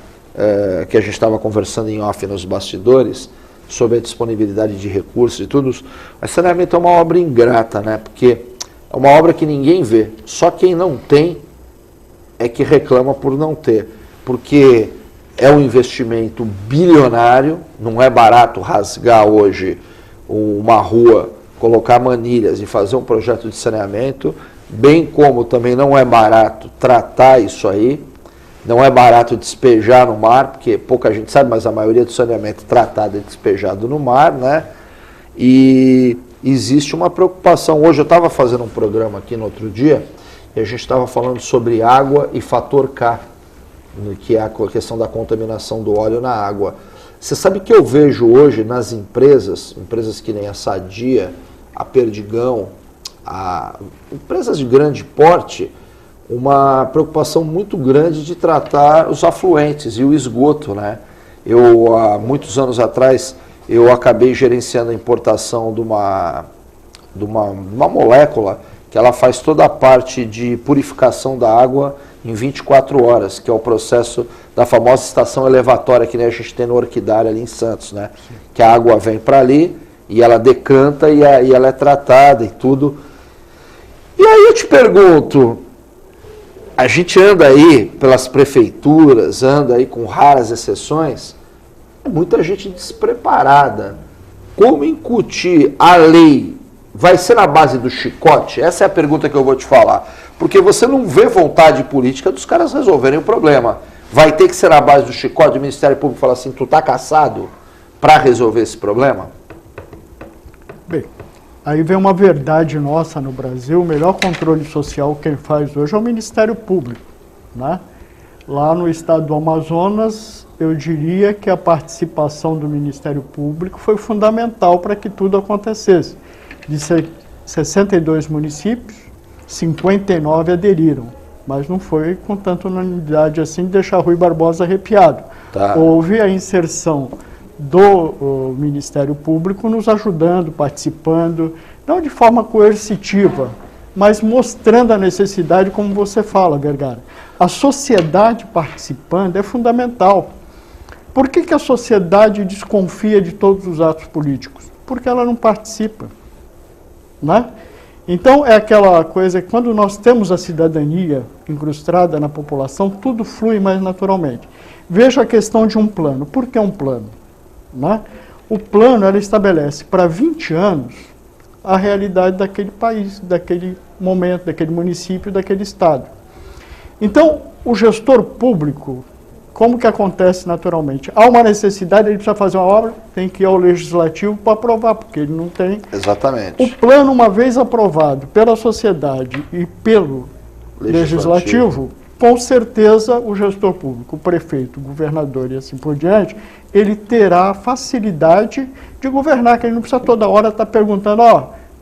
que a gente estava conversando em off nos bastidores, sobre a disponibilidade de recursos e tudo. Mas saneamento é uma obra ingrata, né? Porque é uma obra que ninguém vê. Só quem não tem é que reclama por não ter. Porque é um investimento bilionário, não é barato rasgar hoje uma rua, colocar manilhas e fazer um projeto de saneamento, bem como também não é barato tratar isso aí. Não é barato despejar no mar, porque pouca gente sabe, mas a maioria do saneamento tratado é despejado no mar, né? E existe uma preocupação. Hoje eu estava fazendo um programa aqui no outro dia, e a gente estava falando sobre água e fator K, que é a questão da contaminação do óleo na água. Você sabe que eu vejo hoje nas empresas que nem a Sadia, a Perdigão, empresas de grande porte, uma preocupação muito grande de tratar os afluentes e o esgoto, né? Eu, há muitos anos atrás, eu acabei gerenciando a importação de uma molécula que ela faz toda a parte de purificação da água em 24 horas, que é o processo da famosa estação elevatória que nem a gente tem no Orquidária ali em Santos, né? Sim. Que a água vem para ali e ela decanta e ela é tratada e tudo. E aí eu te pergunto, a gente anda aí pelas prefeituras, anda aí com raras exceções, muita gente despreparada. Como incutir a lei? Vai ser na base do chicote? Essa é a pergunta que eu vou te falar. Porque você não vê vontade política dos caras resolverem o problema. Vai ter que ser na base do chicote, o Ministério Público fala assim, tu tá caçado para resolver esse problema? Bem, aí vem uma verdade nossa no Brasil, o melhor controle social quem faz hoje é o Ministério Público, né? Lá no estado do Amazonas, eu diria que a participação do Ministério Público foi fundamental para que tudo acontecesse. De 62 municípios, 59 aderiram, mas não foi com tanta unanimidade assim de deixar Rui Barbosa arrepiado. Tá. Houve a inserção do Ministério Público nos ajudando, participando, não de forma coercitiva, mas mostrando a necessidade, como você fala, Vergara. A sociedade participando é fundamental. Por que a sociedade desconfia de todos os atos políticos? Porque ela não participa. Né? Então, é aquela coisa que quando nós temos a cidadania incrustada na população, tudo flui mais naturalmente. Veja a questão de um plano. Por que um plano? Né? O plano ela estabelece para 20 anos a realidade daquele país, daquele momento, daquele município, daquele estado. Então, o gestor público, como que acontece naturalmente? Há uma necessidade, ele precisa fazer uma obra, tem que ir ao legislativo para aprovar, porque ele não tem... Exatamente. O plano, uma vez aprovado pela sociedade e pelo legislativo, com certeza o gestor público, o prefeito, o governador e assim por diante, ele terá facilidade de governar, que ele não precisa toda hora estar perguntando,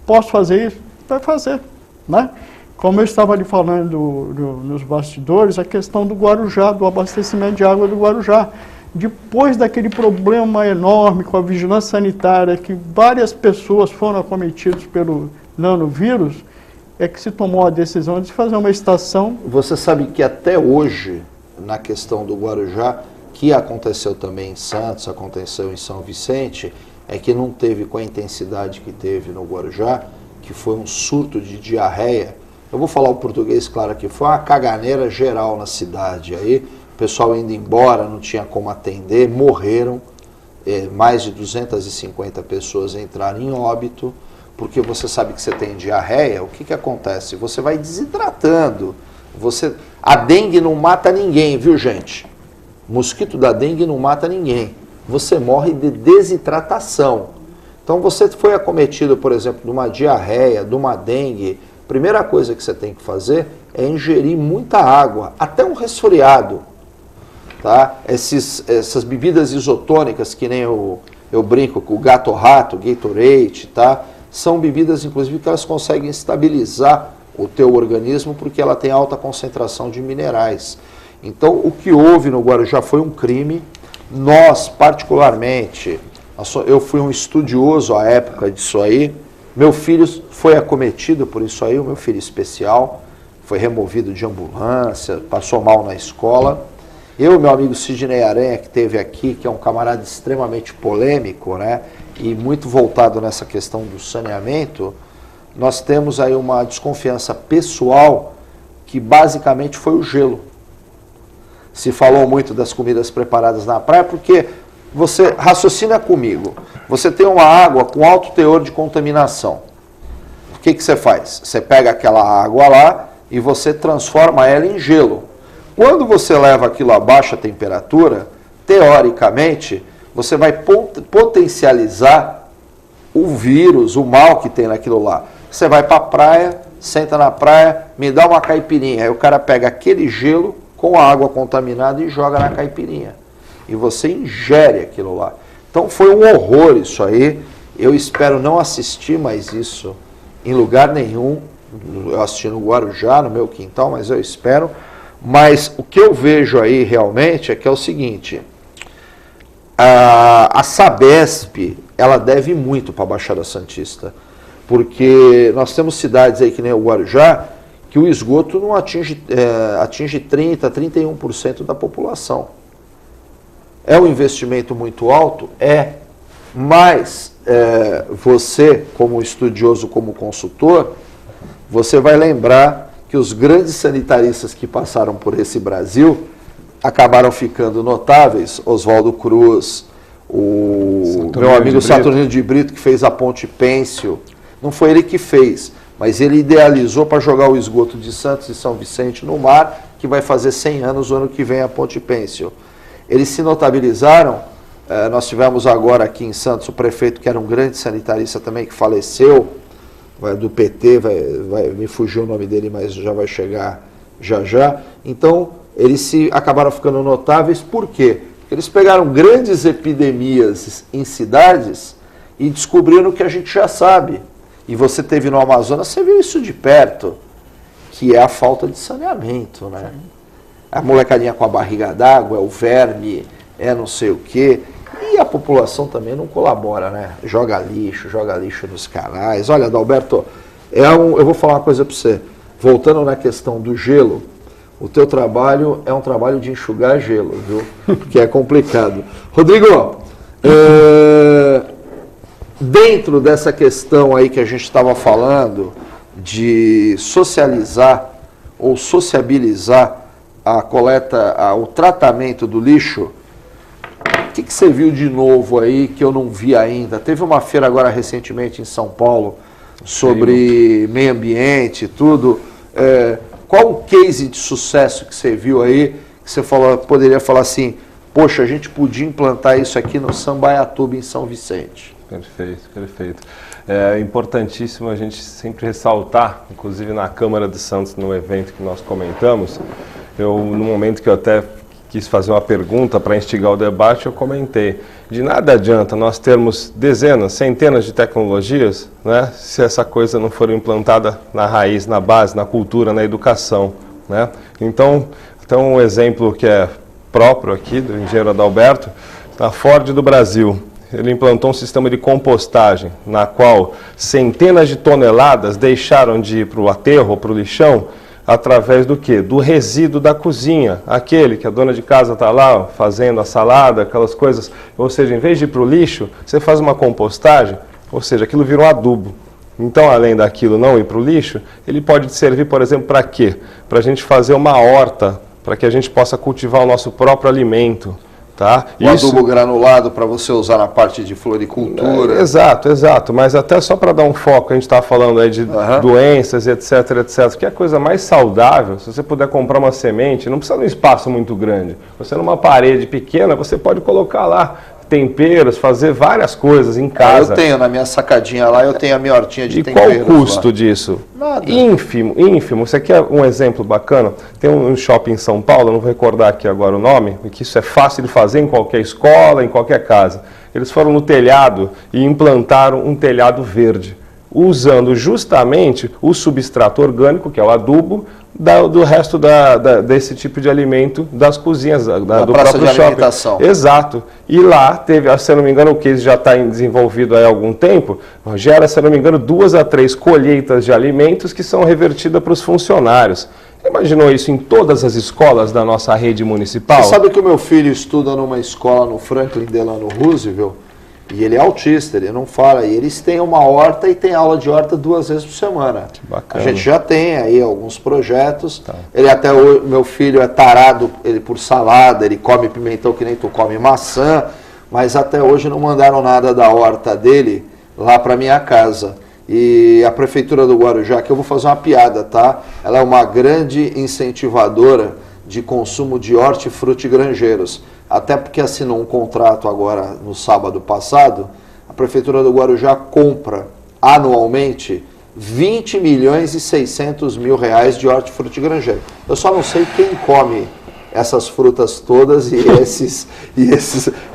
posso fazer isso? Vai fazer, né? Como eu estava ali falando nos bastidores, a questão do Guarujá, do abastecimento de água do Guarujá. Depois daquele problema enorme com a vigilância sanitária, que várias pessoas foram acometidas pelo nanovírus, é que se tomou a decisão de fazer uma estação... Você sabe que até hoje, na questão do Guarujá, que aconteceu também em Santos, aconteceu em São Vicente, é que não teve com a intensidade que teve no Guarujá, que foi um surto de diarreia. Eu vou falar o português, claro, que foi uma caganeira geral na cidade. Aí o pessoal indo embora, não tinha como atender, morreram. Mais de 250 pessoas entraram em óbito, porque você sabe que você tem diarreia, o que acontece? Você vai desidratando. A dengue não mata ninguém, viu, gente? O mosquito da dengue não mata ninguém. Você morre de desidratação. Então você foi acometido, por exemplo, de uma diarreia, de uma dengue. Primeira coisa que você tem que fazer é ingerir muita água, até um resfriado. Tá? Essas bebidas isotônicas, que nem eu brinco com o gato-rato, Gatorade, tá? São bebidas, inclusive, que elas conseguem estabilizar o teu organismo porque ela tem alta concentração de minerais. Então, o que houve no Guarujá foi um crime. Nós, particularmente, eu fui um estudioso à época disso aí. Meu filho foi acometido por isso aí, o meu filho especial, foi removido de ambulância, passou mal na escola. Eu, meu amigo Sidney Aranha, que esteve aqui, que é um camarada extremamente polêmico, né, e muito voltado nessa questão do saneamento, nós temos aí uma desconfiança pessoal que basicamente foi o gelo. Se falou muito das comidas preparadas na praia, porque você raciocina comigo, você tem uma água com alto teor de contaminação. O que você faz? Você pega aquela água lá e você transforma ela em gelo. Quando você leva aquilo a baixa temperatura, teoricamente, você vai potencializar o vírus, o mal que tem naquilo lá. Você vai para a praia, senta na praia, me dá uma caipirinha. Aí o cara pega aquele gelo com a água contaminada e joga na caipirinha. e você ingere aquilo lá. Então foi um horror isso aí. Eu espero não assistir mais isso em lugar nenhum. Eu assisti no Guarujá, no meu quintal, mas eu espero. Mas o que eu vejo aí realmente é que é o seguinte, a Sabesp, ela deve muito para a Baixada Santista, porque nós temos cidades aí que nem o Guarujá, que o esgoto não atinge 30%, 31% da população. É um investimento muito alto? É, mas você, como estudioso, como consultor, você vai lembrar que os grandes sanitaristas que passaram por esse Brasil acabaram ficando notáveis. Oswaldo Cruz, o meu amigo Saturnino de Brito, que fez a Ponte Pêncio. Não foi ele que fez, mas ele idealizou para jogar o esgoto de Santos e São Vicente no mar, que vai fazer 100 anos o ano que vem a Ponte Pêncio. Eles se notabilizaram. Nós tivemos agora aqui em Santos o prefeito, que era um grande sanitarista também, que faleceu, do PT, me fugiu o nome dele, mas já vai chegar já. Então, eles acabaram ficando notáveis. Por quê? Porque eles pegaram grandes epidemias em cidades e descobriram o que a gente já sabe. E você teve no Amazonas, você viu isso de perto, que é a falta de saneamento, né? A molecadinha com a barriga d'água, é o verme, é não sei o quê. E a população também não colabora, né? Joga lixo nos canais. Olha, Adalberto, eu vou falar uma coisa para você. Voltando na questão do gelo, o teu trabalho é um trabalho de enxugar gelo, viu? Que é complicado. Rodrigo, dentro dessa questão aí que a gente estava falando, de socializar ou sociabilizar a coleta, o tratamento do lixo, o que você viu de novo aí que eu não vi ainda? Teve uma feira agora recentemente em São Paulo sobre meio ambiente e tudo. Qual o case de sucesso que você viu aí, que você poderia falar assim, poxa, a gente podia implantar isso aqui no Sambaiatuba, em São Vicente? Perfeito. É importantíssimo a gente sempre ressaltar, inclusive na Câmara de Santos, no evento que nós comentamos, no momento que eu até quis fazer uma pergunta para instigar o debate, eu comentei, de nada adianta nós termos dezenas, centenas de tecnologias, né, se essa coisa não for implantada na raiz, na base, na cultura, na educação, né? Então, um exemplo que é próprio aqui do engenheiro Adalberto, a Ford do Brasil, ele implantou um sistema de compostagem, na qual centenas de toneladas deixaram de ir para o aterro, para o lixão, através do quê? Do resíduo da cozinha, aquele que a dona de casa está lá fazendo a salada, aquelas coisas, ou seja, em vez de ir para o lixo, você faz uma compostagem, ou seja, aquilo vira um adubo. Então, além daquilo não ir para o lixo, ele pode servir, por exemplo, para quê? Para a gente fazer uma horta, para que a gente possa cultivar o nosso próprio alimento. Tá? O adubo granulado para você usar na parte de floricultura. Exato, mas até só para dar um foco, a gente está falando aí de doenças, etc, que é a coisa mais saudável, se você puder comprar uma semente, não precisa de um espaço muito grande, você numa parede pequena, você pode colocar lá temperos, fazer várias coisas em casa. Eu tenho na minha sacadinha lá, eu tenho a minha hortinha de temperos. E qual o custo disso? Nada. Ínfimo. Você quer um exemplo bacana? Tem um shopping em São Paulo, não vou recordar aqui agora o nome, que isso é fácil de fazer em qualquer escola, em qualquer casa. Eles foram no telhado e implantaram um telhado verde, usando justamente o substrato orgânico, que é o adubo, do resto desse tipo de alimento das cozinhas, do próprio shopping. Exato. E lá teve, se eu não me engano, o case já está desenvolvido há algum tempo, gera, se eu não me engano, 2 a 3 colheitas de alimentos que são revertidas para os funcionários. Imaginou isso em todas as escolas da nossa rede municipal? Você sabe que o meu filho estuda numa escola no Franklin Delano Roosevelt, e ele é autista, ele não fala, e eles têm uma horta e tem aula de horta 2 vezes por semana. Que bacana. A gente já tem aí alguns projetos. Tá. Meu filho é tarado por salada, ele come pimentão que nem tu come maçã, mas até hoje não mandaram nada da horta dele lá para minha casa. E a Prefeitura do Guarujá, que eu vou fazer uma piada, tá? Ela é uma grande incentivadora de consumo de hortifruti grangeiros. Até porque assinou um contrato agora no sábado passado, a Prefeitura do Guarujá compra anualmente 20 milhões e 600 mil reais de hortifruti grangeiro. Eu só não sei quem come essas frutas todas e esses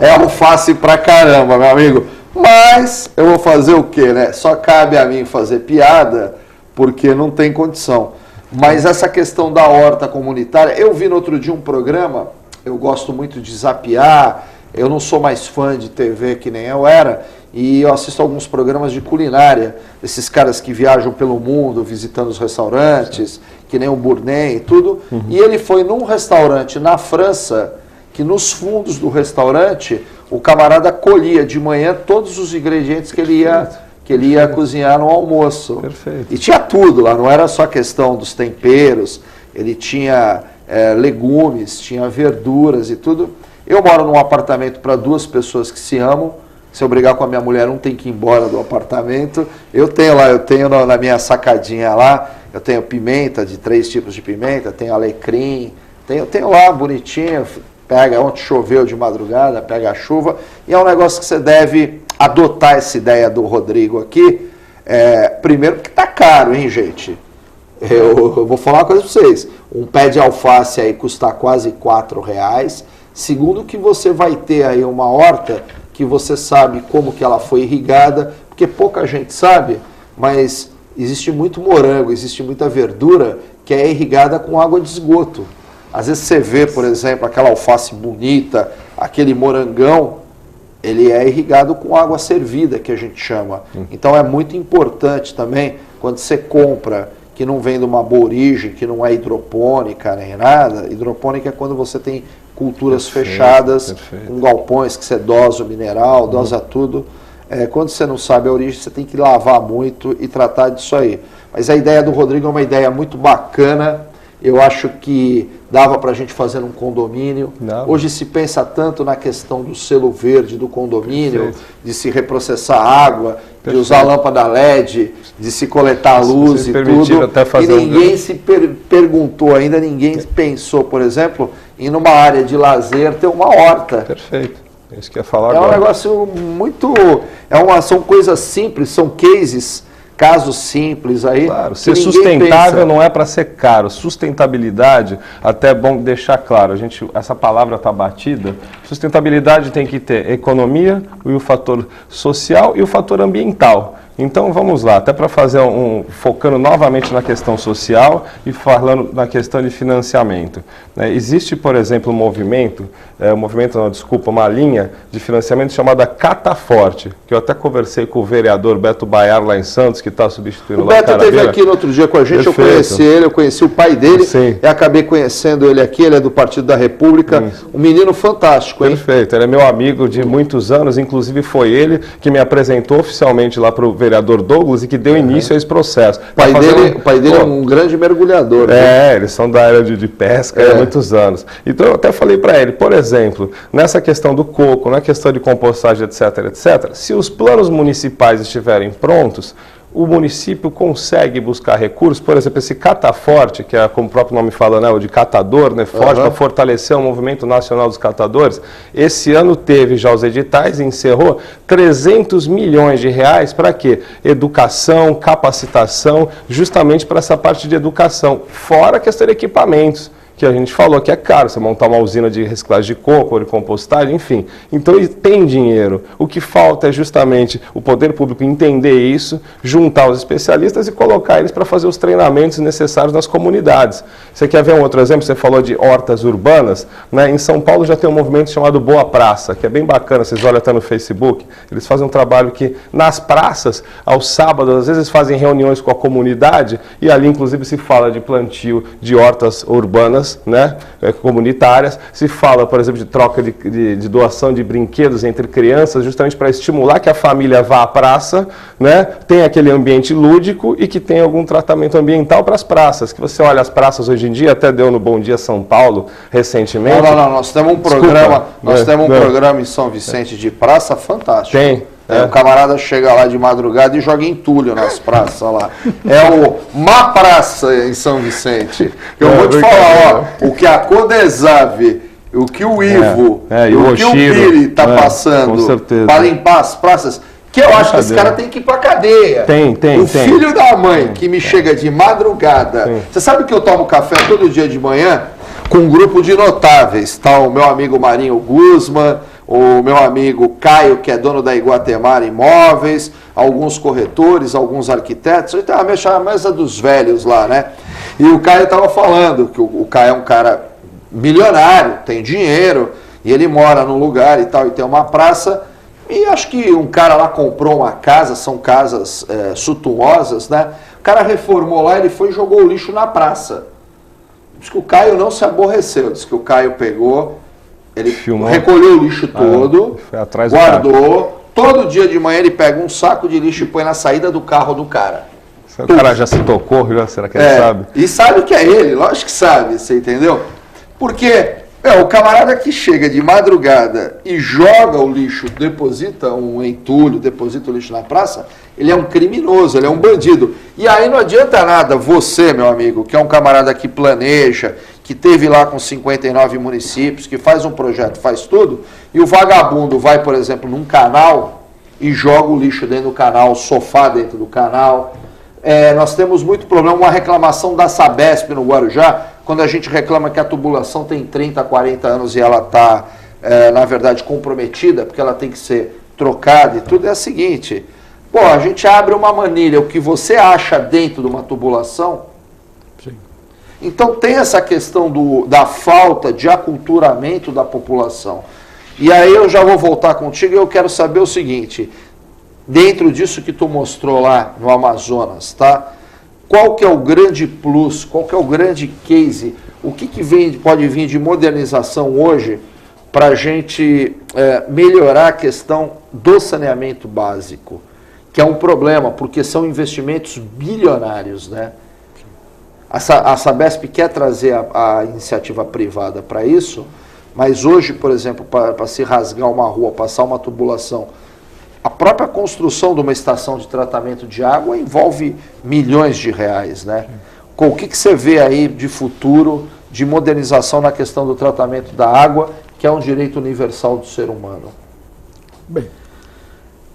é alface pra caramba, meu amigo. Mas eu vou fazer o quê, né? Só cabe a mim fazer piada, porque não tem condição. Mas essa questão da horta comunitária, eu vi no outro dia um programa, eu gosto muito de zapear, eu não sou mais fã de TV que nem eu era, e eu assisto alguns programas de culinária, esses caras que viajam pelo mundo, visitando os restaurantes, que nem o Bourdain e tudo, e ele foi num restaurante na França, que nos fundos do restaurante, o camarada colhia de manhã todos os ingredientes que ele ia cozinhar no almoço. Perfeito. E tinha tudo lá, não era só questão dos temperos, ele tinha legumes, tinha verduras e tudo. Eu moro num apartamento para 2 pessoas que se amam. Se eu brigar com a minha mulher, um tem que ir embora do apartamento. Eu tenho na minha sacadinha lá, eu tenho pimenta, de 3 tipos de pimenta, tenho alecrim, tenho lá bonitinho, pega, ontem choveu de madrugada, pega a chuva, e é um negócio que você deve adotar essa ideia do Rodrigo aqui, primeiro porque tá caro, hein, gente? Eu vou falar uma coisa para vocês, um pé de alface aí custa quase R$4, segundo que você vai ter aí uma horta que você sabe como que ela foi irrigada, porque pouca gente sabe, mas existe muito morango, existe muita verdura que é irrigada com água de esgoto. Às vezes você vê, por exemplo, aquela alface bonita, aquele morangão, ele é irrigado com água servida, que a gente chama. Então é muito importante também, quando você compra, que não vem de uma boa origem, que não é hidropônica nem nada. Hidropônica é quando você tem culturas fechadas, com galpões que você dosa o mineral, dosa tudo. Quando você não sabe a origem, você tem que lavar muito e tratar disso aí. Mas a ideia do Rodrigo é uma ideia muito bacana. Eu acho que dava para a gente fazer num condomínio. Não. Hoje se pensa tanto na questão do selo verde do condomínio, de se reprocessar água, de usar lâmpada LED, de se coletar luz e tudo. Até fazer e ninguém se perguntou ainda, ninguém pensou, por exemplo, em numa área de lazer ter uma horta. Perfeito. É isso que eu ia falar agora. Um negócio muito... são coisas simples, são casos simples aí. Claro, ser sustentável não é para ser caro. Sustentabilidade, até é bom deixar claro, essa palavra está batida. Sustentabilidade tem que ter economia, e o fator social e o fator ambiental. Então vamos lá, até para fazer focando novamente na questão social e falando na questão de financiamento. Existe, por exemplo, uma linha de financiamento chamada Cataforte, que eu até conversei com o vereador Beto Baiar lá em Santos, que está substituindo lá o Beto esteve aqui no outro dia com a gente. Perfeito. Eu conheci ele, eu conheci o pai dele, e acabei conhecendo ele aqui, ele é do Partido da República, um menino fantástico, hein? Perfeito, ele é meu amigo de muitos anos, inclusive foi ele que me apresentou oficialmente lá para o vereador Douglas e que deu início a esse processo. O pai dele é um grande mergulhador. Eles são da área de pesca há muitos anos. Então eu até falei para ele, por exemplo, nessa questão do coco, na questão de compostagem, etc., se os planos municipais estiverem prontos, o município consegue buscar recursos, por exemplo, esse Cataforte, que é, como o próprio nome fala, né, o de catador, né, forte, para fortalecer o movimento nacional dos catadores. Esse ano teve já os editais e encerrou 300 milhões de reais para quê? Educação, capacitação, justamente para essa parte de educação, fora a questão de equipamentos, que a gente falou que é caro, você montar uma usina de reciclagem de coco, ou de compostagem, enfim. Então tem dinheiro. O que falta é justamente o poder público entender isso, juntar os especialistas e colocar eles para fazer os treinamentos necessários nas comunidades. Você quer ver um outro exemplo? Você falou de hortas urbanas, né? Em São Paulo já tem um movimento chamado Boa Praça, que é bem bacana, vocês olham até no Facebook. Eles fazem um trabalho que nas praças, aos sábados, às vezes fazem reuniões com a comunidade e ali inclusive se fala de plantio de hortas urbanas, né, comunitárias, se fala, por exemplo, de troca de doação de brinquedos entre crianças, justamente para estimular que a família vá à praça, né, tenha aquele ambiente lúdico e que tenha algum tratamento ambiental para as praças, que você olha as praças hoje em dia, até deu no Bom Dia São Paulo recentemente. Não, nós temos um programa, programa em São Vicente de praça fantástico. Tem. O camarada chega lá de madrugada e joga entulho nas praças lá. É o Má Praça em São Vicente. Eu vou te falar, ó, o que a Codesave, o que o Ivo, o que o Piri está passando para limpar as praças, que eu acho que esse cara tem que ir para cadeia. Tem. Filho da mãe que me chega de madrugada. Você sabe que eu tomo café todo dia de manhã com um grupo de notáveis. Tá o meu amigo Marinho Guzman, o meu amigo Caio, que é dono da Iguatemar Imóveis, alguns corretores, alguns arquitetos. Então, a mesa dos velhos lá, né? E o Caio estava falando que o Caio é um cara milionário, tem dinheiro, e ele mora num lugar e tal, e tem uma praça. E acho que um cara lá comprou uma casa, são casas suntuosas, né? O cara reformou lá, ele foi e jogou o lixo na praça. Diz que o Caio não se aborreceu, diz que o Caio pegou, ele recolheu o lixo todo, foi atrás guardou, todo dia de manhã ele pega um saco de lixo e põe na saída do carro do cara. O cara já se tocou, será que ele sabe? E sabe que é ele, lógico que sabe, você entendeu? Porque o camarada que chega de madrugada e joga o lixo, deposita um entulho, deposita o lixo na praça, ele é um criminoso, ele é um bandido. E aí não adianta nada você, meu amigo, que é um camarada que planeja, que teve lá com 59 municípios, que faz um projeto, faz tudo, e o vagabundo vai, por exemplo, num canal e joga o lixo dentro do canal, o sofá dentro do canal. Nós temos muito problema, uma reclamação da Sabesp no Guarujá, quando a gente reclama que a tubulação tem 30, 40 anos e ela está, na verdade, comprometida, porque ela tem que ser trocada e tudo, é a seguinte: pô, a gente abre uma manilha, o que você acha dentro de uma tubulação. Sim. Então tem essa questão da falta de aculturamento da população. E aí eu já vou voltar contigo e eu quero saber o seguinte: dentro disso que tu mostrou lá no Amazonas, tá? Qual que é o grande plus, qual que é o grande case, o que pode vir de modernização hoje para a gente melhorar a questão do saneamento básico, que é um problema, porque são investimentos bilionários, né? A Sabesp quer trazer a iniciativa privada para isso, mas hoje, por exemplo, para se rasgar uma rua, passar uma tubulação, a própria construção de uma estação de tratamento de água envolve milhões de reais, né? O que você vê aí de futuro, de modernização na questão do tratamento da água, que é um direito universal do ser humano? Bem,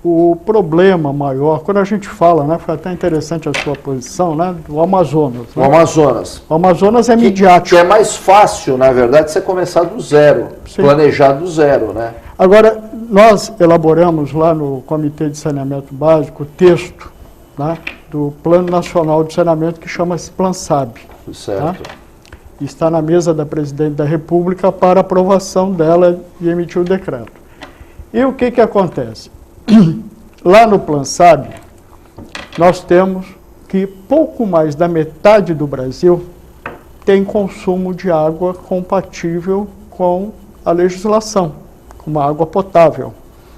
o problema maior, quando a gente fala, né, foi até interessante a sua posição, né, do Amazonas. Né? O Amazonas. O Amazonas é midiático. Que é mais fácil, na verdade, você começar do zero, sim, planejar do zero, né? Agora, nós elaboramos lá no Comitê de Saneamento Básico o texto, né, do Plano Nacional de Saneamento, que chama-se PlanSab. Certo. Tá? E está na mesa da Presidente da República para aprovação dela e emitir o decreto. E o que acontece? Lá no PlanSab, nós temos que pouco mais da metade do Brasil tem consumo de água compatível com a legislação, uma água potável,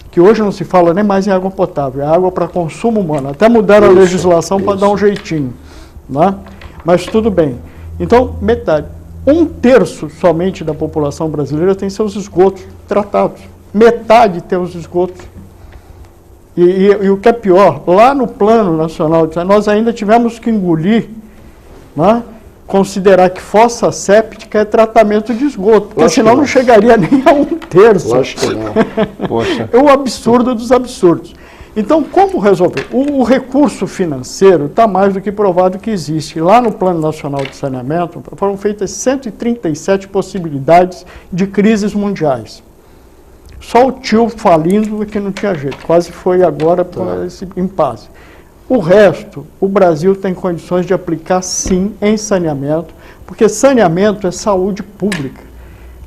que hoje não se fala nem mais em água potável, é água para consumo humano. Até mudaram a legislação para dar um jeitinho, né? Mas tudo bem. Então, metade. 1/3 somente da população brasileira tem seus esgotos tratados. Metade tem os esgotos. E o que é pior, lá no Plano Nacional, nós ainda tivemos que engolir, né? Considerar que fossa séptica é tratamento de esgoto, porque senão não chegaria nem a 1/3. Lógico que não. Poxa. É o absurdo dos absurdos. Então, como resolver? O recurso financeiro está mais do que provado que existe. Lá no Plano Nacional de Saneamento foram feitas 137 possibilidades de crises mundiais. Só o tio falindo é que não tinha jeito, quase foi agora por esse impasse. O resto, o Brasil tem condições de aplicar, sim, em saneamento, porque saneamento é saúde pública.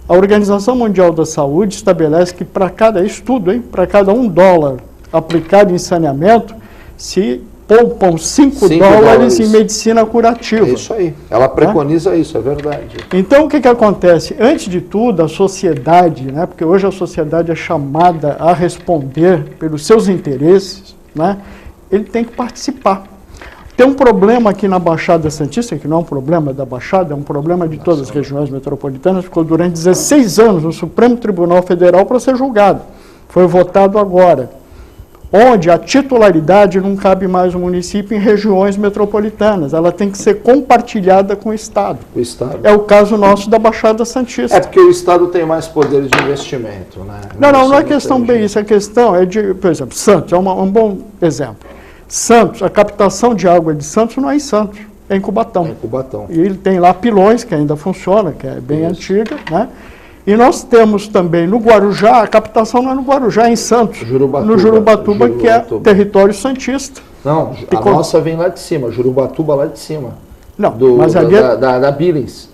A Organização Mundial da Saúde estabelece que para cada estudo, para cada $1 aplicado em saneamento, se poupam 5 dólares em medicina curativa. É isso aí. Ela preconiza isso, é verdade. Então, o que acontece? Antes de tudo, a sociedade, né, porque hoje a sociedade é chamada a responder pelos seus interesses, né, ele tem que participar. Tem um problema aqui na Baixada Santista, que não é um problema da Baixada, é um problema de todas as regiões metropolitanas, ficou durante 16 anos no Supremo Tribunal Federal para ser julgado. Foi votado agora, onde a titularidade não cabe mais no município em regiões metropolitanas, ela tem que ser compartilhada com o Estado. O Estado. É o caso nosso da Baixada Santista. É porque o Estado tem mais poder de investimento, né? Não é questão bem isso, a questão é de, por exemplo, Santos é um bom exemplo. Santos, a captação de água de Santos não é em Santos, é em Cubatão. É em Cubatão. E ele tem lá Pilões, que ainda funciona, que é bem antiga, né? E nós temos também no Guarujá, a captação não é no Guarujá, é em Santos. Jurubatuba, no Jurubatuba, que é território santista. Não, a nossa vem lá de cima, Jurubatuba lá de cima. Não, mas ali da Billings.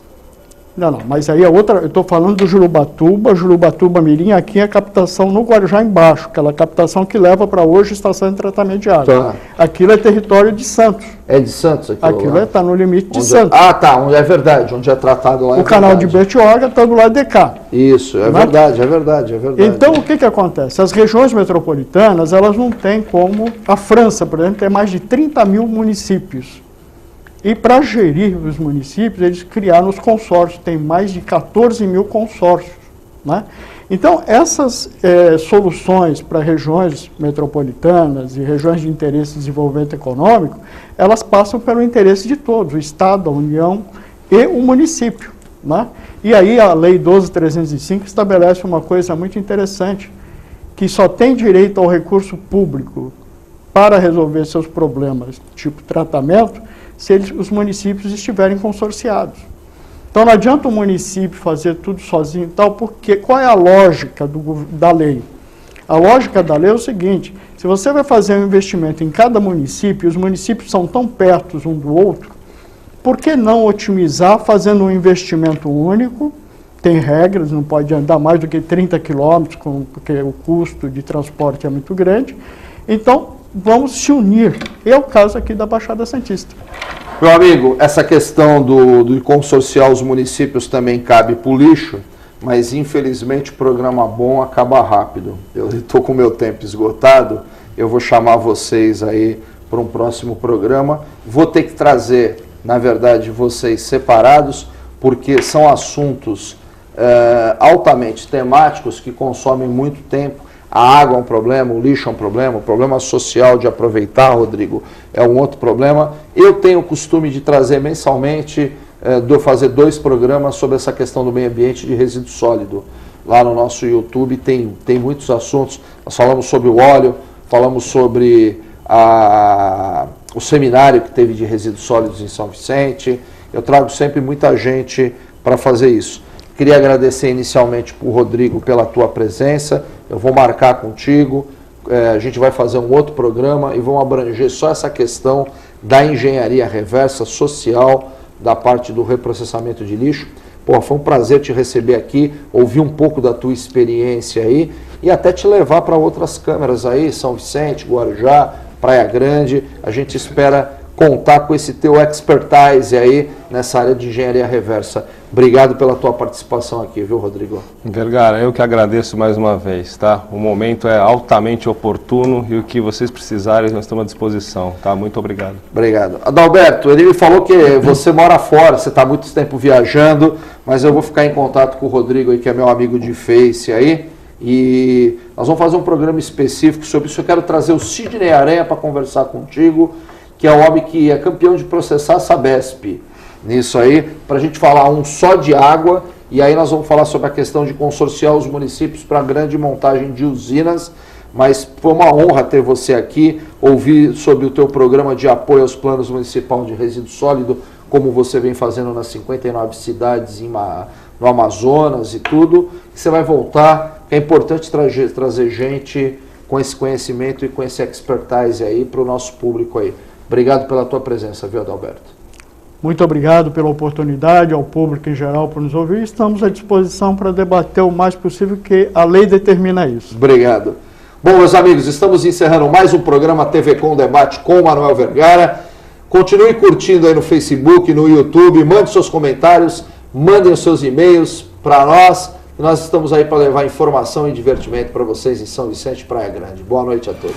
Não, mas aí é outra, eu estou falando do Jurubatuba Mirim, aqui é a captação no Guarujá embaixo, aquela captação que leva para hoje a estação de tratamento de água. Tá. Aquilo é território de Santos. É de Santos aquilo está no limite de onde Santos. É verdade, onde é tratado lá. O canal de Bertioga está do lado de cá. Isso, é verdade. Então, o que acontece? As regiões metropolitanas, elas não têm como... A França, por exemplo, tem mais de 30 mil municípios. E para gerir os municípios, eles criaram os consórcios, tem mais de 14 mil consórcios. Né? Então, essas soluções para regiões metropolitanas e regiões de interesse de desenvolvimento econômico, elas passam pelo interesse de todos, o Estado, a União e o município. Né? E aí a Lei 12.305 estabelece uma coisa muito interessante, que só tem direito ao recurso público para resolver seus problemas, tipo tratamento, se os municípios estiverem consorciados. Então não adianta o município fazer tudo sozinho e tal, porque qual é a lógica da lei? A lógica da lei é o seguinte, se você vai fazer um investimento em cada município, os municípios são tão perto um do outro, por que não otimizar fazendo um investimento único? Tem regras, não pode andar mais do que 30 quilômetros, porque o custo de transporte é muito grande. Então, vamos se unir. É o caso aqui da Baixada Santista. Meu amigo, essa questão do consorciar os municípios também cabe para o lixo, mas infelizmente o programa bom acaba rápido. Eu estou com o meu tempo esgotado, eu vou chamar vocês aí para um próximo programa. Vou ter que trazer, na verdade, vocês separados, porque são assuntos altamente temáticos que consomem muito tempo. A água é um problema, o lixo é um problema, o problema social de aproveitar, Rodrigo, é um outro problema. Eu tenho o costume de trazer mensalmente, fazer 2 programas sobre essa questão do meio ambiente de resíduo sólido. Lá no nosso YouTube tem muitos assuntos. Nós falamos sobre o óleo, falamos sobre o seminário que teve de resíduos sólidos em São Vicente. Eu trago sempre muita gente para fazer isso. Queria agradecer inicialmente para o Rodrigo pela tua presença. Eu vou marcar contigo, a gente vai fazer um outro programa e vamos abranger só essa questão da engenharia reversa social, da parte do reprocessamento de lixo. Pô, foi um prazer te receber aqui, ouvir um pouco da tua experiência aí e até te levar para outras câmeras aí, São Vicente, Guarujá, Praia Grande. A gente espera contar com esse teu expertise aí nessa área de engenharia reversa. Obrigado pela tua participação aqui, viu, Rodrigo? Vergara, eu que agradeço mais uma vez, tá? O momento é altamente oportuno e o que vocês precisarem, nós estamos à disposição, tá? Muito obrigado. Obrigado. Adalberto, ele me falou que você mora fora, você está muito tempo viajando, mas eu vou ficar em contato com o Rodrigo aí, que é meu amigo de Face aí, e nós vamos fazer um programa específico sobre isso. Eu quero trazer o Sidney Aranha para conversar contigo, que é o homem que é campeão de processar a Sabesp. Nisso aí, para a gente falar só de água, e aí nós vamos falar sobre a questão de consorciar os municípios para a grande montagem de usinas, mas foi uma honra ter você aqui, ouvir sobre o teu programa de apoio aos planos municipais de resíduo sólido, como você vem fazendo nas 59 cidades no Amazonas e tudo. Você vai voltar, é importante trazer gente com esse conhecimento e com esse expertise aí para o nosso público aí. Obrigado pela tua presença, viu, Adalberto? Muito obrigado pela oportunidade, ao público em geral por nos ouvir. Estamos à disposição para debater o mais possível, que a lei determina isso. Obrigado. Bom, meus amigos, estamos encerrando mais um programa TV Com Debate com o Manuel Vergara. Continue curtindo aí no Facebook, no YouTube, mande seus comentários, mandem os seus e-mails para nós. Nós estamos aí para levar informação e divertimento para vocês em São Vicente, Praia Grande. Boa noite a todos.